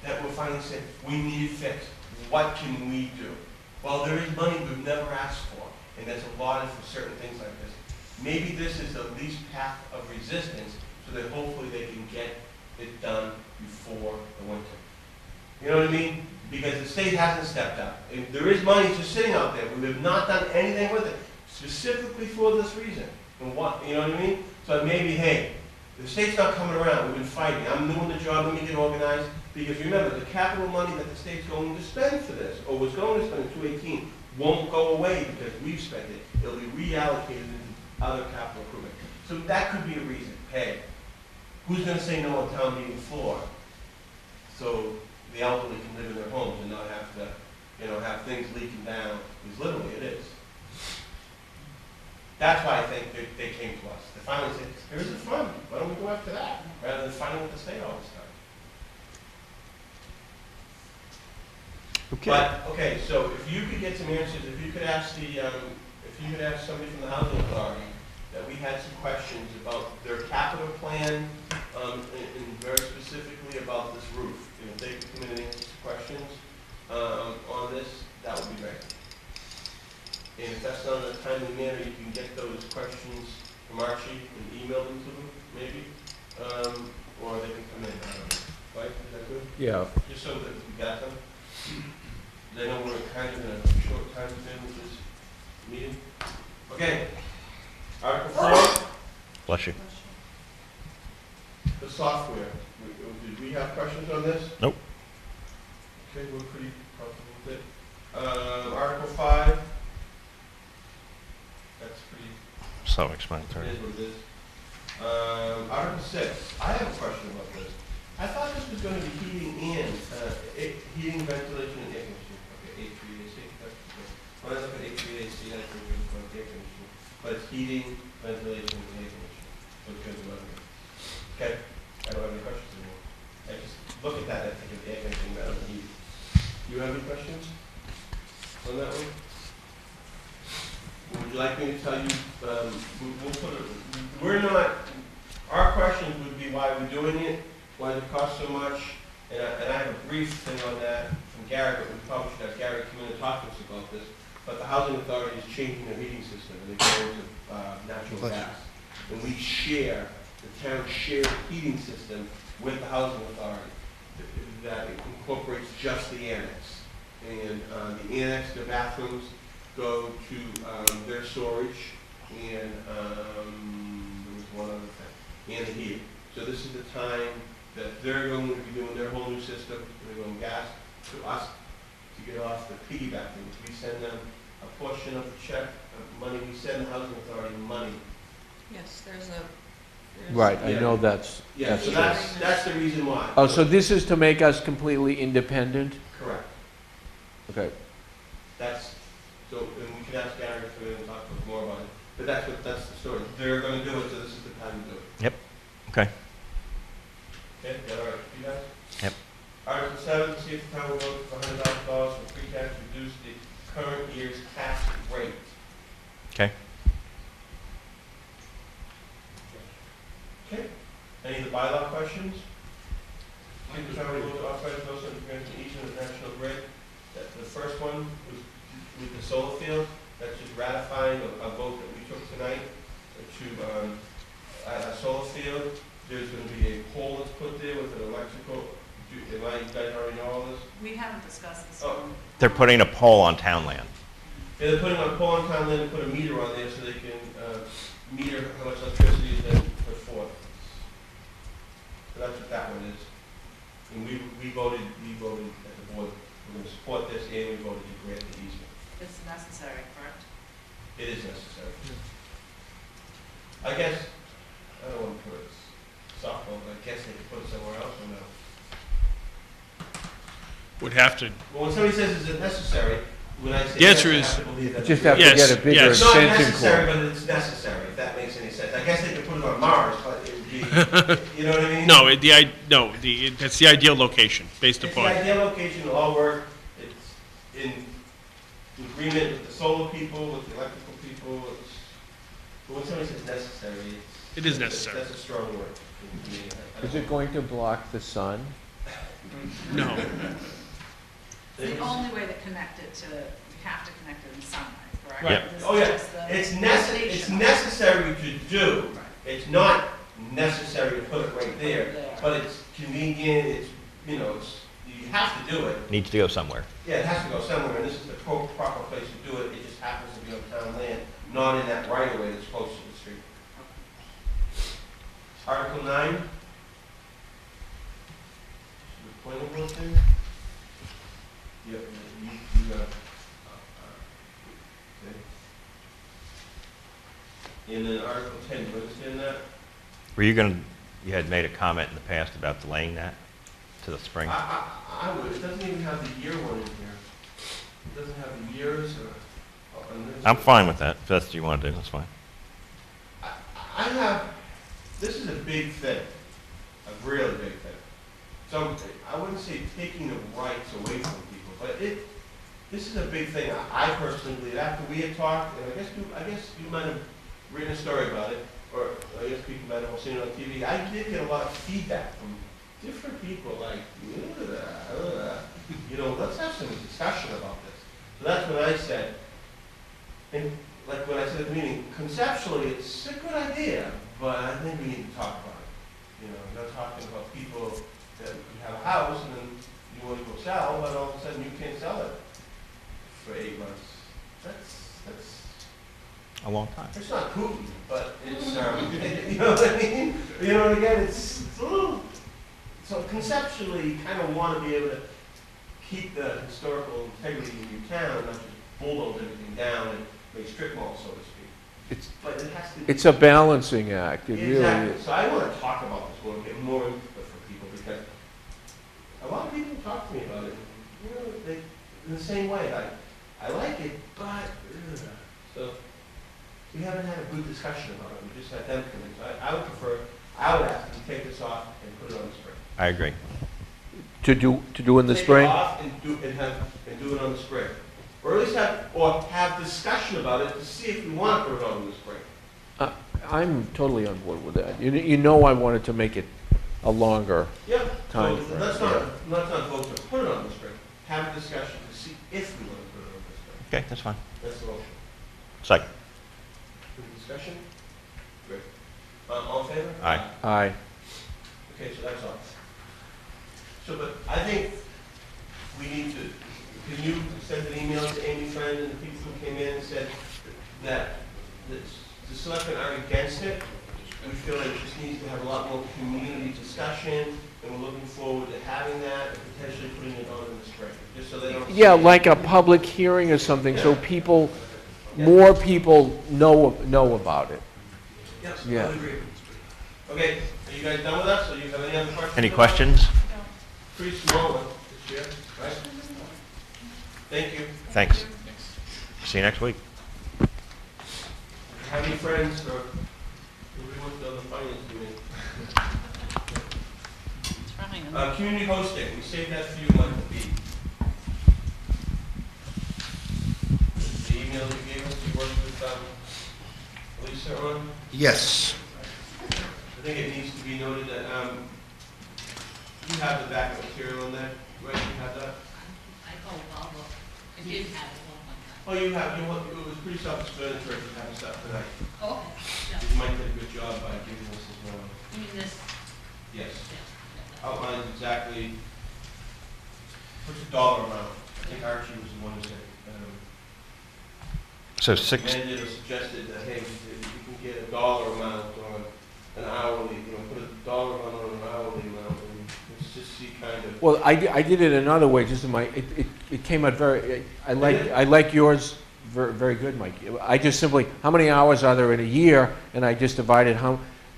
that we're finally saying, we need it fixed. What can we do? Well, there is money we've never asked for, and that's allotted for certain things like this. Maybe this is the least path of resistance so that hopefully they can get it done before the winter. You know what I mean? Because the state hasn't stepped up. And there is money just sitting out there. We have not done anything with it, specifically for this reason. And what, you know what I mean? So maybe, hey, the state's not coming around. We've been fighting. I'm doing the job. Let me get organized. Because remember, the capital money that the state's going to spend for this, or was going to spend in 2018, won't go away because we've spent it. It'll be reallocated into other capital improvement. So that could be a reason. Hey, who's going to say no on town meeting floor so the elderly can live in their homes and not have to, have things leaking down? Because literally it is. That's why I think they came to us. They finally said, here's the fund. Why don't we go after that rather than fighting with the state all this time? Okay. But, okay, so if you could get some answers, if you could ask somebody from the housing authority that we had some questions about their capital plan, and very specifically about this roof. If they could come in and answer some questions on this, that would be great. And if that's not in a timely manner, you can get those questions from Archie and email them to them, maybe, or they can come in. Right? Is that good? Yeah. Just so that we got them. They know we're kind of in a short time span with this meeting. Okay. Article 4. Bless you. The software. Did we have questions on this? Nope. Okay, we're pretty comfortable with it. Article 5. That's pretty. Self-explanatory. It is what it is. Article 6. I have a question about this. I thought this was going to be heating, ventilation, and air conditioning. Okay, HVAC. When I look at HVAC, I think it's going to air conditioning. But it's heating, ventilation, and air conditioning. So it's going to be okay. I don't have any questions anymore. I just look at that. questions on that one? Would you like me to tell you, we'll put it, we're not, our questions would be why we're doing it, why does it cost so much, and I have a brief thing on that from Gary, but we probably should have Gary come in and talk to us about this, but the housing authority is changing their heating system, and they're going to natural gas. And we share, the town shares heating system with the housing authority that incorporates just the annex. And the annex, the bathrooms go to their storage, and there was one other thing, and the heating. So this is the time that they're going to be doing their whole new system, they're going gas to us to get off the piggyback thing. We send them a portion of the check of money, we send the housing authority money. Yes, there's Right, I know that's So true. that's the reason why. Oh, so this is to make us completely independent? Correct. Okay. That's, so, and we can ask Gary to talk to us more about it, but that's the story. They're gonna do it, so this is the time to do it. Yep, okay. Okay, is that all right with you guys? Yep. Article 7, see if the town will vote for $100,000 for free cash to reduce the current year's tax rate. Okay. Okay, any of the bylaw questions? See if the town will vote to authorize those grants to each of the national grid. The first one was with the solar field, that's just ratifying a vote that we took tonight to, a solar field. There's gonna be a pole that's put there with an electrical, you guys already know all this? We haven't discussed this Oh. one. They're putting a pole on town land. Yeah, they're putting a pole on town land and put a meter on there so they can, meter how much electricity is then put forth. So that's what that one is. And we voted at the board, we're gonna support this, and we voted to grant the easement. It's necessary, correct? It is necessary. I guess, I don't want to put it softball, but I guess they could put it somewhere else or no. Would have to, Well, when somebody says is it necessary, when I say The yes, answer I is- have to believe that. Just it's have to Yes, get a bigger yes. It's not extension necessary, cord. but it's necessary, if that makes any sense. I guess they could put it on Mars, but it would be, you know what I mean? no, that's the ideal location, based It's the upon, ideal location, it'll all work. It's in agreement with the solar people, with the electrical people. But when somebody says necessary, it is necessary. that's a strong word. to me. Is it going to block the sun? No, It's the only way to connect it to, you have to connect it in sunlight, correct? Yep. This is Oh, yeah, just the it's limitation. necessary to do. Right. It's not necessary to put it right there, There. but it's convenient, it's, you know, it's, you have to do it. Needs to go somewhere. Yeah, it has to go somewhere, and this is the proper place to do it. It just happens to be on town land, not in that right of way that's close to the street. Article 9. The planning board thing? Yep, you okay. And then Article 10, you understand that? Were you gonna, you had made a comment in the past about delaying that to the spring? I would, it doesn't even have the year one in here. It doesn't have the years or. I'm fine with that, if that's what you wanna do, that's fine. I have, this is a big thing, a really big thing. I wouldn't say taking the rights away from people, but this is a big thing. I personally believe, after we had talked, and I guess you might have written a story about it, or I guess people might have seen it on TV. I did get a lot of feedback from different people, like, you know, let's have some discussion about this. So that's when I said, and like when I said at the meeting, conceptually, it's a good idea, but I think we need to talk about it. You know, you're not talking about people that you have a house and then you want to go sell, but all of a sudden you can't sell it for 8 months. That's A long time. it's not Putin, but it's, you know what I mean? You know, again, it's a little, so conceptually, you kind of want to be able to keep the historical integrity in your town, not just bulldoze everything down and make strip malls, so to speak. But it has to be. It's a balancing act, it really Exactly. is. So I want to talk about this more, get more input from people, because a lot of people talk to me about it. You know, they, in the same way, I like it, but, so we haven't had a good discussion about it. We just had them come in. So I would ask them to take this off and put it on the spring. I agree. To do in the Take it spring? off and do it on the spring. Or at least have discussion about it to see if we want to put it on in the spring. I'm totally on board with that. You know I wanted to make it a longer Yeah, time so frame, let's not vote to put it on the spring. Have a discussion to see if we want to put it on the spring. Okay, that's fine. That's the motion. Second. Any discussion? Great. All in favor? Aye. Aye. Okay, so that's all. So, but I think we need to, can you send an email to Amy Friend and the people who came in and said that the selectmen are against it? We feel like it just needs to have a lot more community discussion, and we're looking forward to having that and potentially putting it on in the spring, just so they don't. Yeah, like a public hearing or something, so people, more people know about it. Yes, I Yeah. would agree. Okay, are you guys done with us, or you have any other questions? Any questions? Pretty small one this year, right? Thank you. Thanks. See you next week. Have any friends or who wants to go to the finance committee? Trying. Community hosting, we saved that for you, Michael B. The email you gave us, you worked with Lisa on. Yes. I think it needs to be noted that you have the backup material on that, right? You have that? I did have it one time. Oh, you have, it was pretty self-explanatory to have stuff tonight. Oh, okay, yeah. You might did a good job by giving us as well. You mean this? Yes. Yeah. Outlines exactly, what's the dollar amount? I think Archie was the one who said, So six, recommended or suggested that, hey, you can get a dollar amount on an hourly, put a dollar amount on an hourly amount, and let's just see kind of. Well, I did it another way, just in my, it came out very, I like yours very good, Mike. I just simply, how many hours are there in a year, and I just divided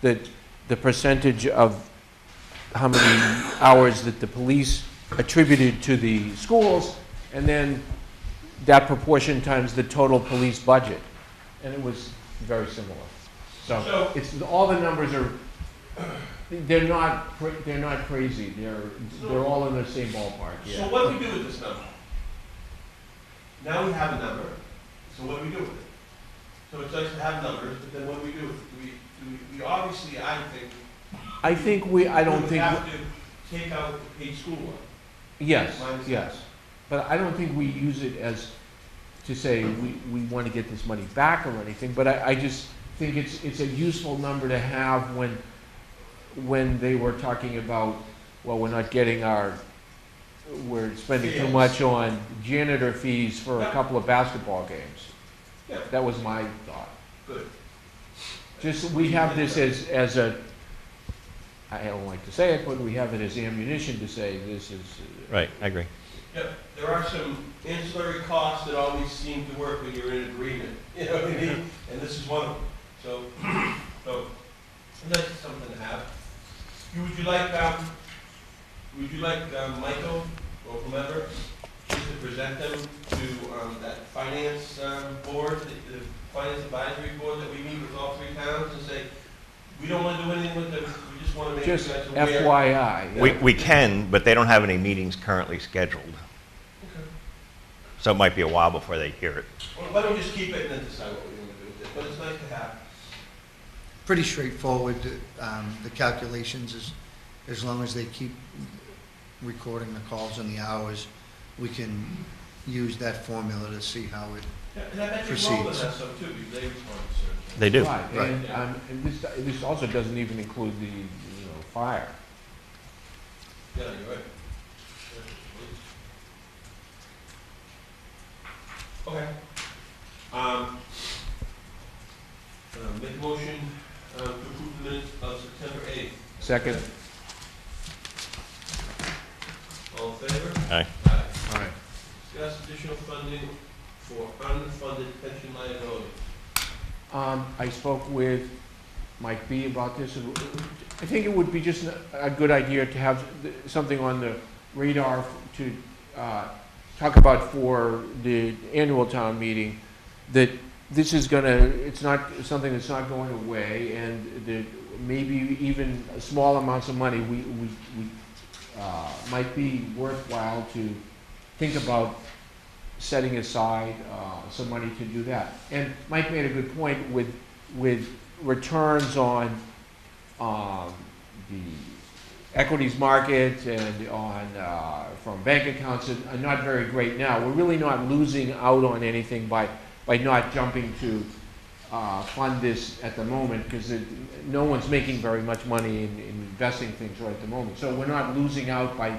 the percentage of how many hours that the police attributed to the schools, and then that proportion times the total police budget, and it was very similar. So it's, all the numbers are, they're not crazy. They're all in the same ballpark. Yeah. So what do we do with this number? Now we have a number. So what do we do with it? So it's nice to have numbers, but then what do we do with it? We obviously, I think. We have to take out the paid school one. Yes, Minus yes. But I don't think we use it as to say we want to get this money back or anything, but I just think it's a useful number to have when they were talking about, well, we're spending too much on janitor fees for a couple of basketball games. Yeah. That was my thought. Good. Just, we have this as a, I don't like to say it, but we have it as ammunition to say this is. right, I agree. Yep, there are some ancillary costs that always seem to work when you're in agreement, you know what I mean? And this is one of them. So that's something to have. Would you like Michael or whomever just to present them to that finance board, the finance advisory board that we meet with all three towns and say, we don't want to do anything with them, we just want to make you Just guys aware. FYI. yeah. We can, but they don't have any meetings currently scheduled. Okay. So it might be a while before they hear it. Well, why don't we just keep it and then decide what we want to do with it? But it's nice to have. Pretty straightforward, the calculations, as long as they keep recording the calls and the hours, we can use that formula to see how it, Yeah, and I bet you Proceeds. Roland has some too, because they respond to certain. They do. Right, Right. and this also doesn't even include the, fire. Yeah, you're right. Okay. Make a motion to approve the minutes of September 8th. Second. All in favor? Aye. Aye. All right. Discuss additional funding for unfunded pension liability. I spoke with Mike B. about this. I think it would be just a good idea to have something on the radar to talk about for the annual town meeting, that this is it's not something that's not going away, and that maybe even small amounts of money we might be worthwhile to think about setting aside some money to do that. And Mike made a good point with returns on the equities market and on from bank accounts are not very great now. We're really not losing out on anything by not jumping to fund this at the moment, because no one's making very much money in investing things right at the moment. So we're not losing out by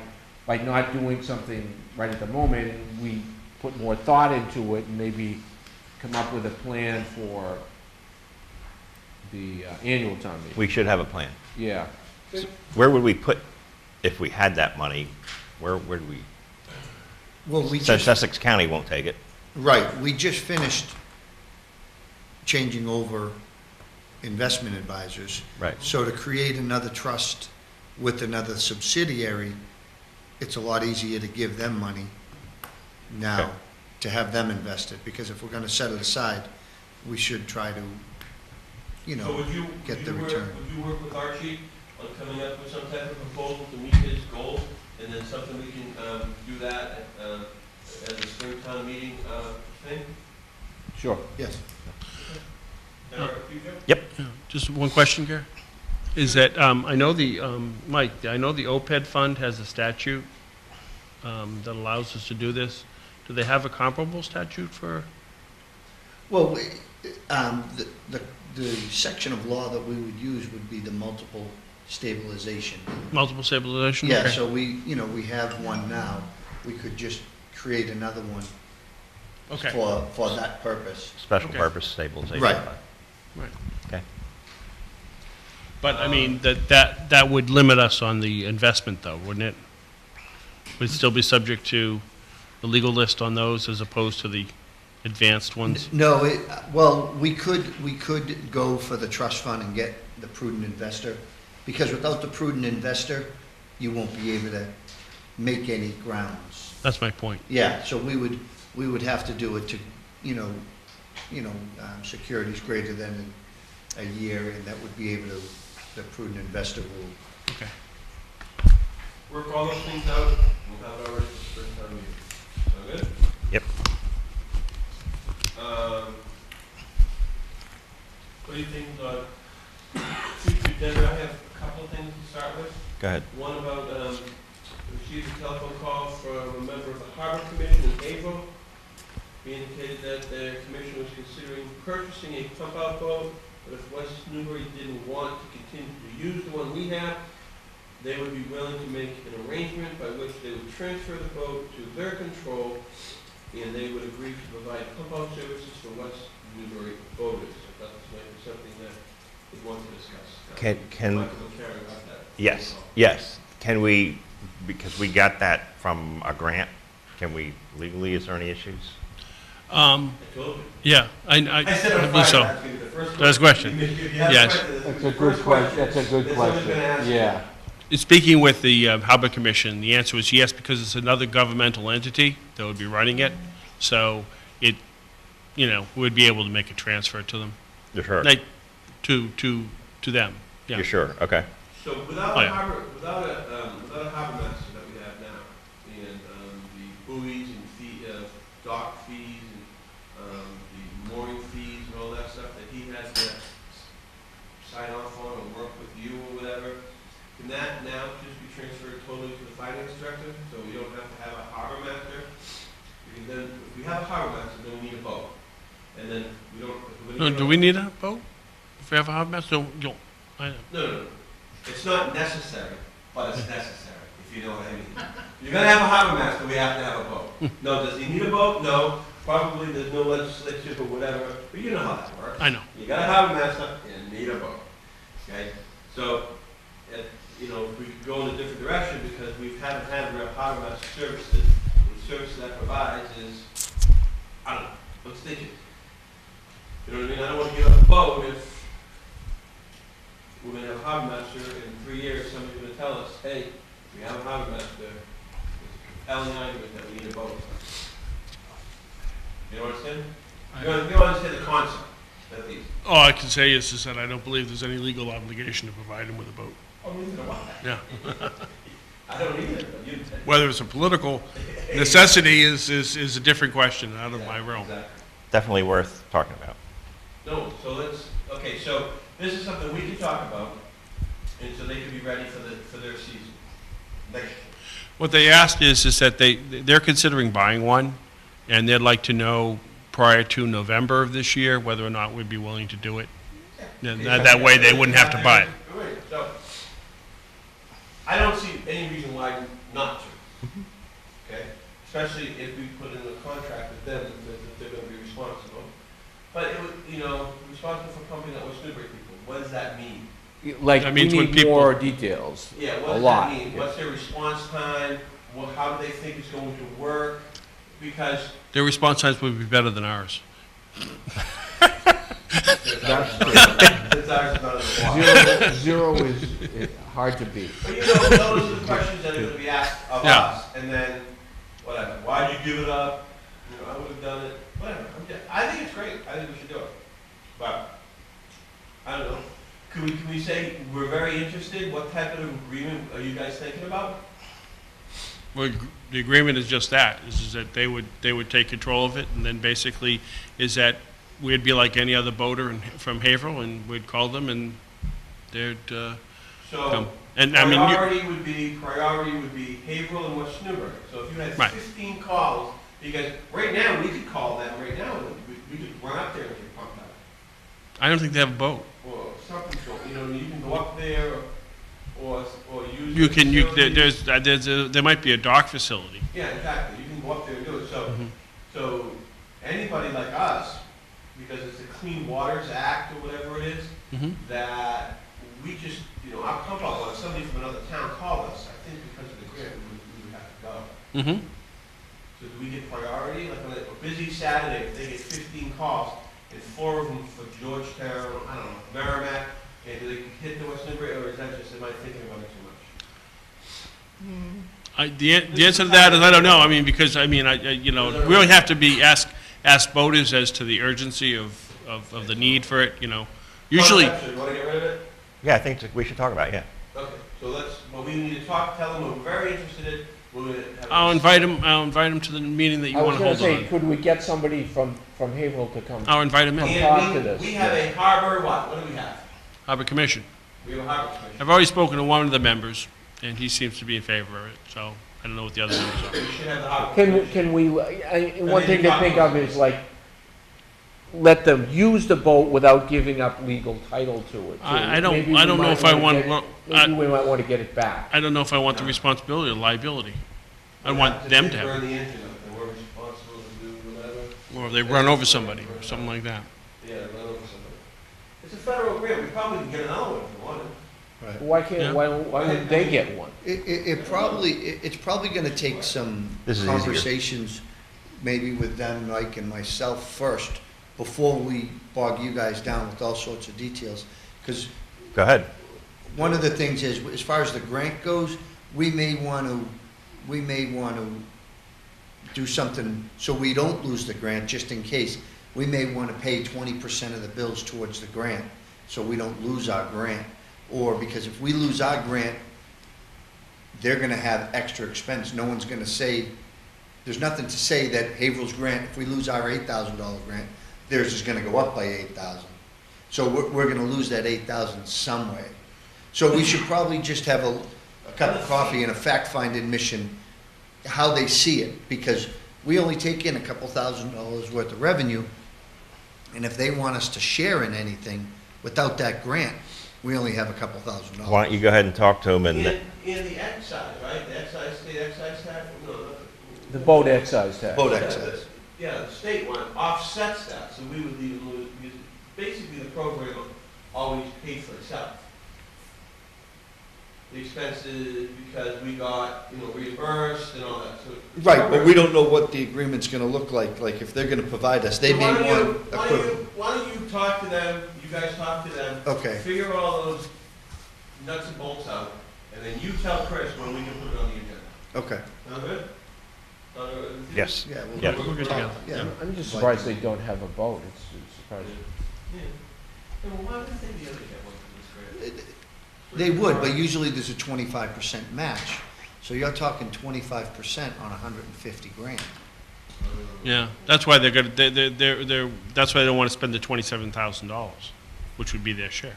not doing something right at the moment, and we put more thought into it and maybe come up with a plan for the annual town meeting. We should have a plan. Yeah. Where would we put, if we had that money, where would we? Well, we Since just, Essex County won't take it. right, we just finished changing over investment advisors. Right. So to create another trust with another subsidiary, it's a lot easier to give them money now, Okay. to have them invested, because if we're gonna set it aside, we should try to, you So know, would you, get the would return. you work with Archie on coming up with some type of proposal to meet his goal? And then something we can, do that at the springtime meeting, thing? Sure. Yes. That work for you, Joe? Yep. Yeah, just one question, Gary. Is that, I know the, Mike, I know the OPED fund has a statute that allows us to do this. Do they have a comparable statute for? Well, the section of law that we would use would be the multiple stabilization. Multiple stabilization? Yeah, Okay. so we have one now. We could just create another one Okay. for that purpose. Special Okay. purpose stabilization. Right. fund. Right. Okay. But, I mean, that would limit us on the investment, though, wouldn't it? We'd still be subject to the legal list on those as opposed to the advanced ones? No, well, we could go for the trust fund and get the prudent investor, because without the prudent investor, you won't be able to make any grounds. That's my point. Yeah, so we would have to do it to, securities greater than a year, and that would be able to, the prudent investor rule. Okay. Work all those things out, we'll have it already for the springtime meeting. Sound good? Yep. What do you think, future agenda? I have a couple of things to start with. Go ahead. One about, received a telephone call from a member of the Harbor Commission in April. He indicated that the commission was considering purchasing a pump-out boat, but if West Newbury didn't want to continue to use the one we have, they would be willing to make an arrangement by which they would transfer the boat to their control, and they would agree to provide pump-out services for West Newbury boaters. I thought this might be something that we'd want to discuss. Can Michael will carry about that. Yes, yes. Can we, because we got that from a grant, can we legally, is there any issues? I told you. Yeah, I said on believe so. Friday, that's gonna be the first That's a question. If you have a Yes. question, That's a good question, that's a good that someone's gonna ask question. you. Yeah. Speaking with the Harbor Commission, the answer was yes, because it's another governmental entity that would be running it. So it, we'd be able to make a transfer to them, You're sure? like, to them, yeah. You're sure? Okay. So without Oh, a yeah. harbor, without a harbor master that we have now, and the buoys and dock fees and the mooring fees and all that stuff that he has to sign off on or work with you or whatever, can that now just be transferred totally to the finance director, so we don't have to have a harbor master? Because then, if we have a harbor master, then we need a boat, and then we don't. if we're gonna No, get do we need a boat? If we have a harbor master, No, it's not necessary, but it's necessary, if you know what I mean. You're gonna have a harbor master, we have to have a boat. No, does he need a boat? No, probably there's no legislation or whatever, but you know how that works. I know. You got a harbor master, you need a boat, okay? So, if we could go in a different direction, because we haven't had real harbor master services, the service that provides is, I don't know, let's think it. You know what I mean? I don't wanna give up a boat if we're gonna have a harbor master, in 3 years, somebody's gonna tell us, hey, we have a harbor master, there's a compelling argument that we need a boat. You know what I'm saying? You understand the concept, at least. all I can say is that I don't believe there's any legal obligation to provide them with a boat. Oh, neither do I. Yeah. I don't either, but you. Whether it's a political necessity is a different question out of my realm. Exactly. Definitely worth talking about. No, so okay, so this is something we can talk about, and so they can be ready for their season. Next year. What they asked is that they're considering buying one, and they'd like to know prior to November of this year whether or not we'd be willing to do it. That way they wouldn't have to buy it. All right, so, I don't see any reason why not to. Okay? Especially if we put in a contract with them that they're gonna be responsible. But it would, responsible for pumping out West Newbury people, what does that mean? Like, That we means when need people- more details. Yeah, A what does lot, that mean? yeah. What's their response time? How do they think it's going to work? Because Their response times would be better than ours. That's true. it's ours is not in the water. Zero is hard to beat. But those are the questions that are gonna be asked of Yeah. us, and then, whatever, why'd you give it up? I would've done it, whatever. I think it's great, I think we should do it. But, I don't know, can we say we're very interested? What type of agreement are you guys thinking about? Well, the agreement is just that, is that they would take control of it, and then basically is that we'd be like any other boater from Haverhill, and we'd call them, and they'd So, come. And I mean, priority would be Haverhill and West Newbury. So if you had Right. 15 calls, because right now, we could call them right now, and we could run up there and get pumped out. I don't think they have a boat. Or something, you can go up there, or use. You the can, facility. there might be a dock facility. Yeah, exactly, you can go up there and do it, Mhm. so anybody like us, because it's a Clean Waters Act or whatever it is, Mhm. that we just, our pump out, when somebody from another town called us, I think because of the grant, we would have to go. Mm-hmm. So do we get priority, like on a busy Saturday, if they get 15 calls, and 4 of them for Georgetown, I don't know, Merrimack, and do they hit the West Newbury, or is that just, am I thinking about it too much? The answer to that is I don't know. I mean, because, I mean, we really have to be ask voters as to the urgency of the need for it, Usually, You wanna get rid of it? Yeah, I think we should talk about it, yeah. Okay, so we need to tell them we're very interested in, we're gonna have. I'll invite them to the meeting that you I was want to gonna hold say, on. could we get somebody from Haverhill to come? I'll invite them in. talk to And this, we have a harbor, what do we have? Harbor Commission. We have a harbor commission. I've already spoken to one of the members, and he seems to be in favor of it, so I don't know what the other members are. We should have the harbor commission. Can we, one thing to think of is like, let them use the boat without giving up legal title to it. too. I don't- Maybe I we don't know might if I wanna want- get it- well, Maybe we might want to get it back. I don't know if I want the responsibility or liability. I We want them to have burn it, the engine up, and we're responsible to do whatever. or they run over somebody, or something like that. Yeah, run over somebody. It's a federal grant, we probably can get another one if we wanted. Right. Why can't, Yeah. why wouldn't they get one? It's probably gonna take some This is easier. conversations, maybe with them, Mike and myself first, before we bog you guys down with all sorts of details. Because Go ahead. one of the things is, as far as the grant goes, we may want to do something so we don't lose the grant, just in case. We may want to pay 20% of the bills towards the grant, so we don't lose our grant. Or because if we lose our grant, they're gonna have extra expense. No one's gonna say, there's nothing to say that Haverhill's grant, if we lose our $8,000 grant, theirs is gonna go up by 8,000. So we're gonna lose that 8,000 some way. So we should probably just have a cup of coffee and a fact-finding mission, how they see it, because we only take in a couple $1,000s worth of revenue, and if they want us to share in anything without that grant, we only have a couple $1,000s. Why don't you go ahead and talk to them And and, the excise, right, the state excise tax, no, The boat excise tax. Boat excise. Yeah, the state one offsets that, so we would lose, because basically the program always paid for itself. The expenses, because we got, reimbursed and all that, so. Right, but we don't know what the agreement's gonna look like if they're gonna provide us, they So may why don't you- want equivalent. Why don't you talk to them, you guys talk to them, Okay, figure all those nuts and bolts out, and then you tell Chris when we can put it on the agenda. okay, Sound good? Sound good with you? yes. yeah. Yeah. We're good together. Yeah. I'm just surprised they don't have a boat. It's surprising. Yeah. Yeah, well, why would they be able to get one for this grant? They would, but usually there's a 25% match. So you're talking 25% on 150 grand. Yeah, that's why they're gonna, that's why they don't wanna spend the $27,000, which would be their share.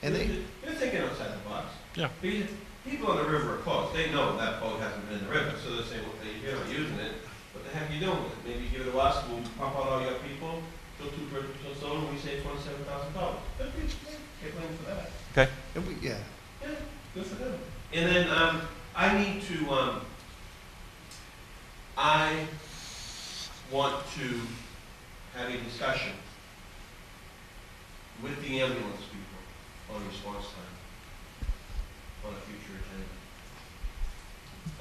And they, They're thinking outside the box. Yeah. Because people on the river are close, they know that boat hasn't been in the river, so they say, well, you're not using it, what the heck are you doing with it? Maybe give it to us, we'll pump out all your people, kill 2 birds with 1 stone, and we save $27,000. Good for you, get blamed for that. Okay. and we, yeah, Yeah, good for them. And then, I need to, I want to have a discussion with the ambulance people on response time on a future agenda.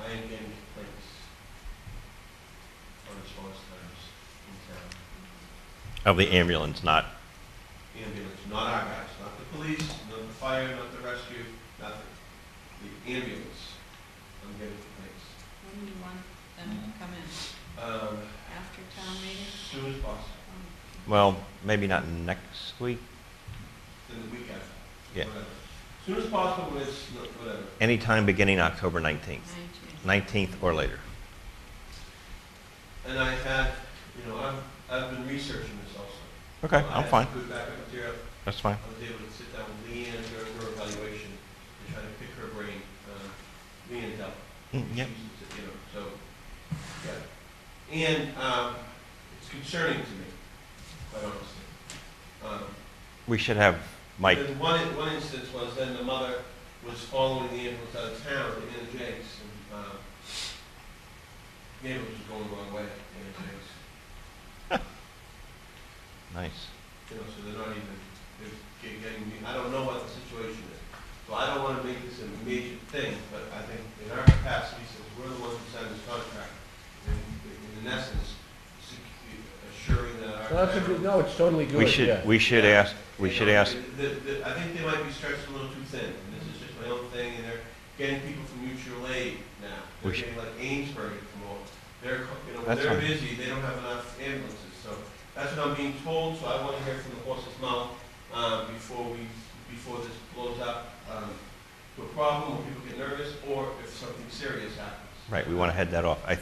I am getting complaints on response times in town. Of the ambulance, not, Ambulance, not our guys, not the police, not the fire, not the rescue, nothing. The ambulance, I'm getting complaints. When do you want them to come in? After town meeting? As soon as possible, well, maybe not next week. then the week after. Yeah. Whatever. As soon as possible, it's, whatever. Anytime beginning October 19th. 19th or later. And I had, I've been researching this also. Okay, I'm fine. I had good backup material. That's fine. I was able to sit down with Leanne during her evaluation and try to pick her brain. Leanne helped. Yep. So, yeah. And, it's concerning to me, quite honestly. We should have Mike, Then one instance was then the mother was following the ambulance out of town, the Anna Jakes, and, the ambulance was going the wrong way, Anna Jakes. nice. So they're not even, they're getting, I don't know what the situation is. So I don't want to make this a major thing, but I think in our capacity, since we're the ones who signed this contract, and in essence, assuring that our. No, it's totally good, yeah. We should ask, I think they might be stretched a little too thin, and this is just my own thing, and they're getting people from mutual aid now. They're We should- getting like Amesbury to come over. They're, That's they're fine. busy, they don't have enough ambulances, so that's what I'm being told, so I want to hear from the horse's mouth, before this blows up, to a problem, or people get nervous, or if something serious happens. right, we want to head that off. I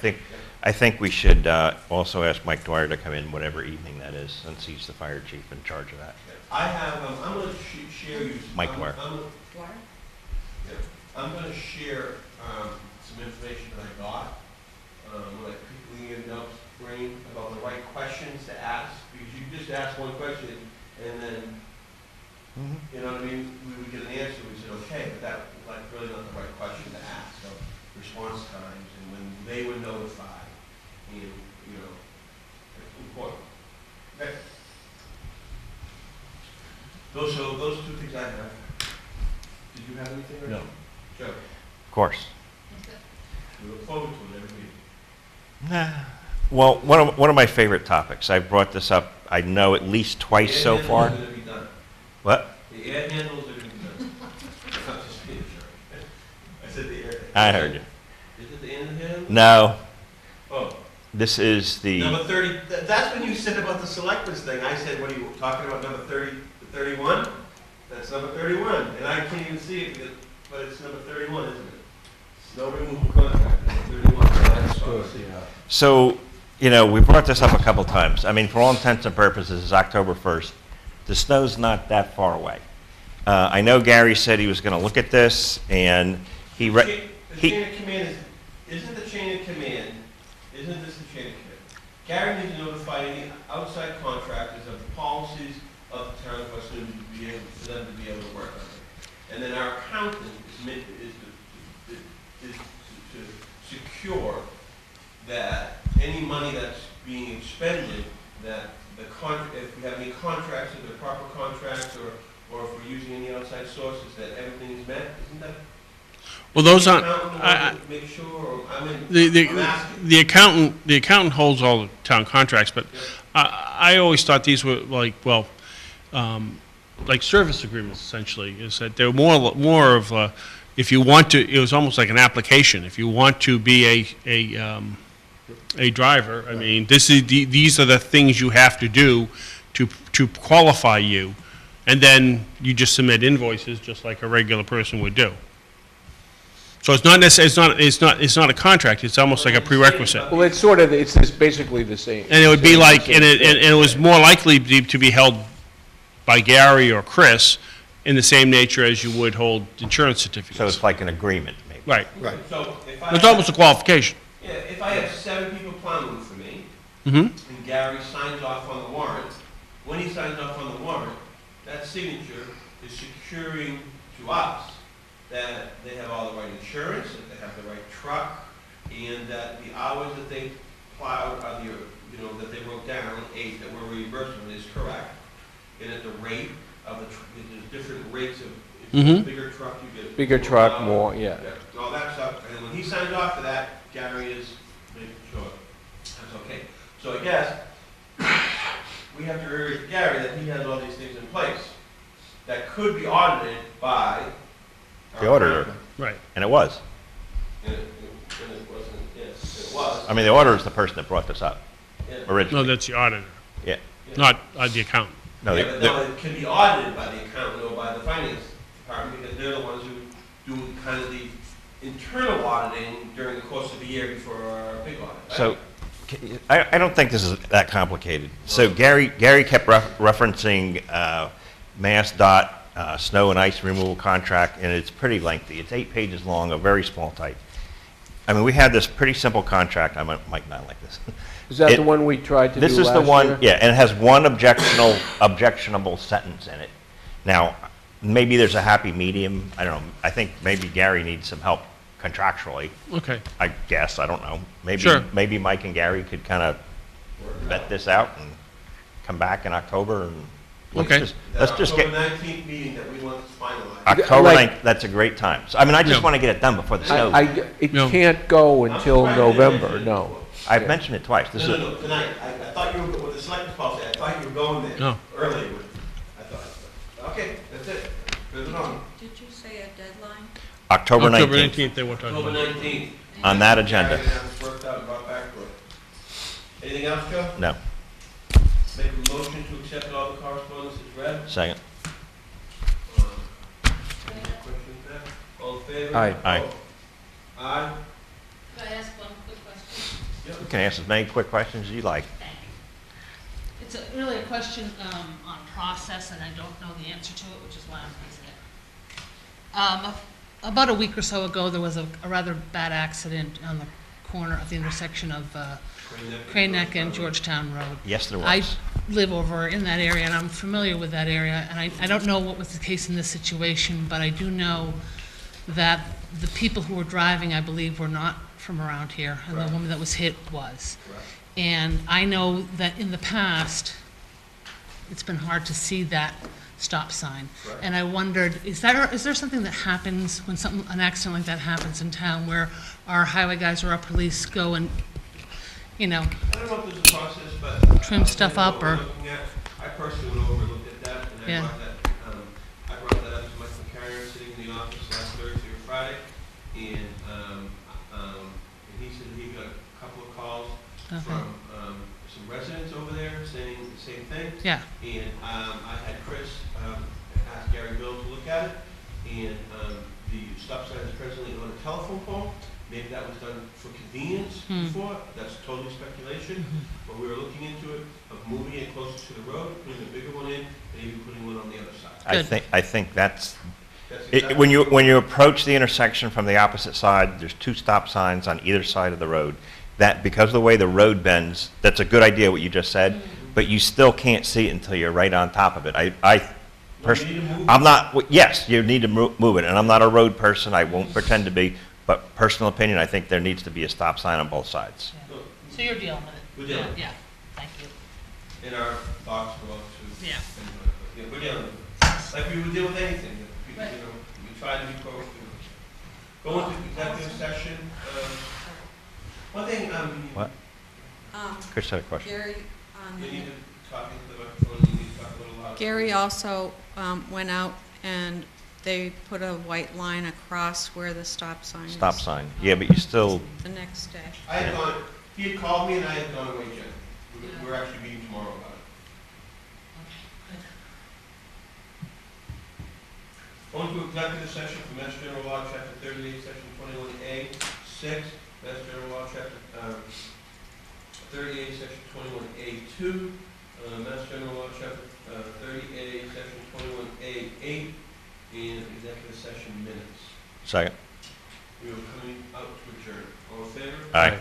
think we should also ask Mike Dwyer to come in whatever evening that is, since he's the fire chief in charge of that. I have, I'm going to share you. Mike Dwyer. I'm going to share some information that I got, when I picked Leanne Delp's brain about the right questions to ask, because you just ask one question, and then, you know what I mean, we would get an answer, we said, okay, but that, like, really not the right question to ask, so response times, and when they were notified, and, it's important. Okay. Those 2 things I have. Did you have anything? Or No. Joe, Of course. we look forward to it every week. Well, one of my favorite topics, I've brought this up, I know at least twice so The air far. handles are going to be done. What? The air handles are going to be done. Not just me, sure. I said the air. I heard you. Is it the end handle? No, Oh, this is the, number 30, that's when you said about the selectmen's thing. I said, what are you talking about, number 30, 31? That's number 31, and I can't even see it, but it's number 31, isn't it? Snow removal contract, number 31. That's what I see. so, we brought this up a couple times. I mean, for all intents and purposes, it's October 1st. The snow's not that far away. I know Gary said he was going to look at this, and The chain of command isn't the chain of command, isn't this the chain of command? Gary needs to notify any outside contractors of the policies of the town of West Newbury to be able, for them to be able to work on it. And then our accountant is to secure that any money that's being expended, that if we have any contracts, if they're proper contracts, or if we're using any outside sources, that everything is met, isn't that? Well, those aren't, Accountant make sure, or, I'm asking. the accountant holds all the town contracts, but I always thought these were like, like service agreements essentially, is that they're more of, if you want to, it was almost like an application. If you want to be a driver, I mean, these are the things you have to do to qualify you, and then you just submit invoices just like a regular person would do. So it's not necessarily, it's not a contract, it's almost like a prerequisite. Well, it's sort of, it's just basically the same. And it would be same- like, same and thing. it was more likely to be held by Gary or Chris in the same nature as you would hold insurance So certificates. it's like an agreement, maybe. Right. Right. So if I. It's almost a qualification. Yeah, if I have 7 people plowing for me, Mm-hmm. and Gary signs off on the warrant, when he signs off on the warrant, that signature is securing to us that they have all the right insurance, that they have the right truck, and that the hours that they plowed are the, you know, that they wrote down, 8, that we're reimbursing is correct, and at the rate of the, there's different rates of, if you have a bigger truck, you get. Bigger truck, more, yeah. And all that stuff, and then when he signs off to that, Gary is making sure that's okay. So I guess we have to agree with Gary that he has all these things in place that could be audited by. our The auditor. accountant. Right. And it was. And it wasn't, yes, it was. I mean, the auditor is the person that brought this up Yeah. No, originally. that's the auditor, Yeah. not the accountant. No, Yeah, but no, it can be audited by the accountant or by the finance department, because they're the ones who do kind of the internal auditing during the course of the year before our big audit. right? So, I don't think this is that complicated. So Gary kept referencing Mass Dot snow and ice removal contract, and it's pretty lengthy. It's 8 pages long, a very small type. I mean, we had this pretty simple contract. I might not like this. Is that It- the one we tried to do last This year? is the one, yeah, and it has one objectionable sentence in it. Now, maybe there's a happy medium. I don't know. I think maybe Gary needs some help contractually. Okay. I guess, I don't know. Sure. Maybe Mike and Gary could kind of vet this out and come back in October and Okay. let's just get, October 19th meeting that we want to finalize. October Like- 9th, that's a great time. So, I mean, I just Yeah. want to get it done before the snow. It No. can't go I'm until surprised you didn't November, mention it no. before. I've mentioned it twice. This No, is, no, tonight, I thought you were, with the selectmen's policy, I thought you were going there No. early with, I thought, okay, that's it, there's it on, Did you say a deadline? October October 19th 19th, they were talking October about. 19th. on that agenda. Gary has this worked out and brought back to it. Anything else, Joe? No, Make a motion to accept all the correspondence as read. second. Questions there? All in favor? Aye. Aye. Oh. Aye? Could I ask one quick question? You can ask as many quick questions as you like. Thank you. It's really a question on process, and I don't know the answer to it, which is why I'm raising it. About a week or so ago, there was a rather bad accident on the corner of the intersection of Crane Neck and Georgetown Road. Yes, there I was. live over in that area, and I'm familiar with that area, and I don't know what was the case in this situation, but I do know that the people who were driving, I believe, were not from around here, and the woman that was hit was. And I know that in the past, it's been hard to see that stop sign. And I wondered, is there something that happens when an accident like that happens in town, where our highway guys or our police go and, I don't know if there's a process, but. Trim stuff what up, we're or- looking at, I personally went over and looked at that, and Yeah. I brought that up to Michael Carrier sitting in the office last Thursday or Friday, and he said he got a couple of calls Okay. from, some residents over there saying the same thing. yeah, And I had Chris ask Gary Bill to look at it, and the stop sign is presently on a telephone pole. Maybe that was done for convenience before, that's totally speculation, but we were looking into it, of moving it closer to the road, putting a bigger one in, maybe putting one on the other side. Good. I think that's, That's it- exactly. when you approach the intersection from the opposite side, there's 2 stop signs on either side of the road. That, because of the way the road bends, that's a good idea what you just said, but you still can't see it until you're right on top of it. You need to move I'm not, yes, you need to move it, and I'm not a road person, I won't pretend to be, but personal opinion, I think there needs to be a stop sign on both sides. so you're dealing with it? We're dealing. Yeah, thank you. in our box below too. Yeah. Yeah, we're dealing with it. Like we would deal with anything, you know, we try to be proactive. Going to executive session, one thing, What? Chris had a question. Gary, you need to talk into the microphone, you need to talk a little louder. Gary also went out and they put a white line across where the stop sign is. Stop sign, yeah, but you still, The next day. I had gone, he had called me and I had gone away, Jen. We're actually meeting tomorrow about it. Going to executive session for Mass General Law, Chapter 38, Section 21A, 6, Mass General Law, Chapter 38, Section 21A2, Mass General Law, Chapter 30A, Section 21A8, and executive session minutes. Second. We are coming out to adjourn. All in favor? Aye.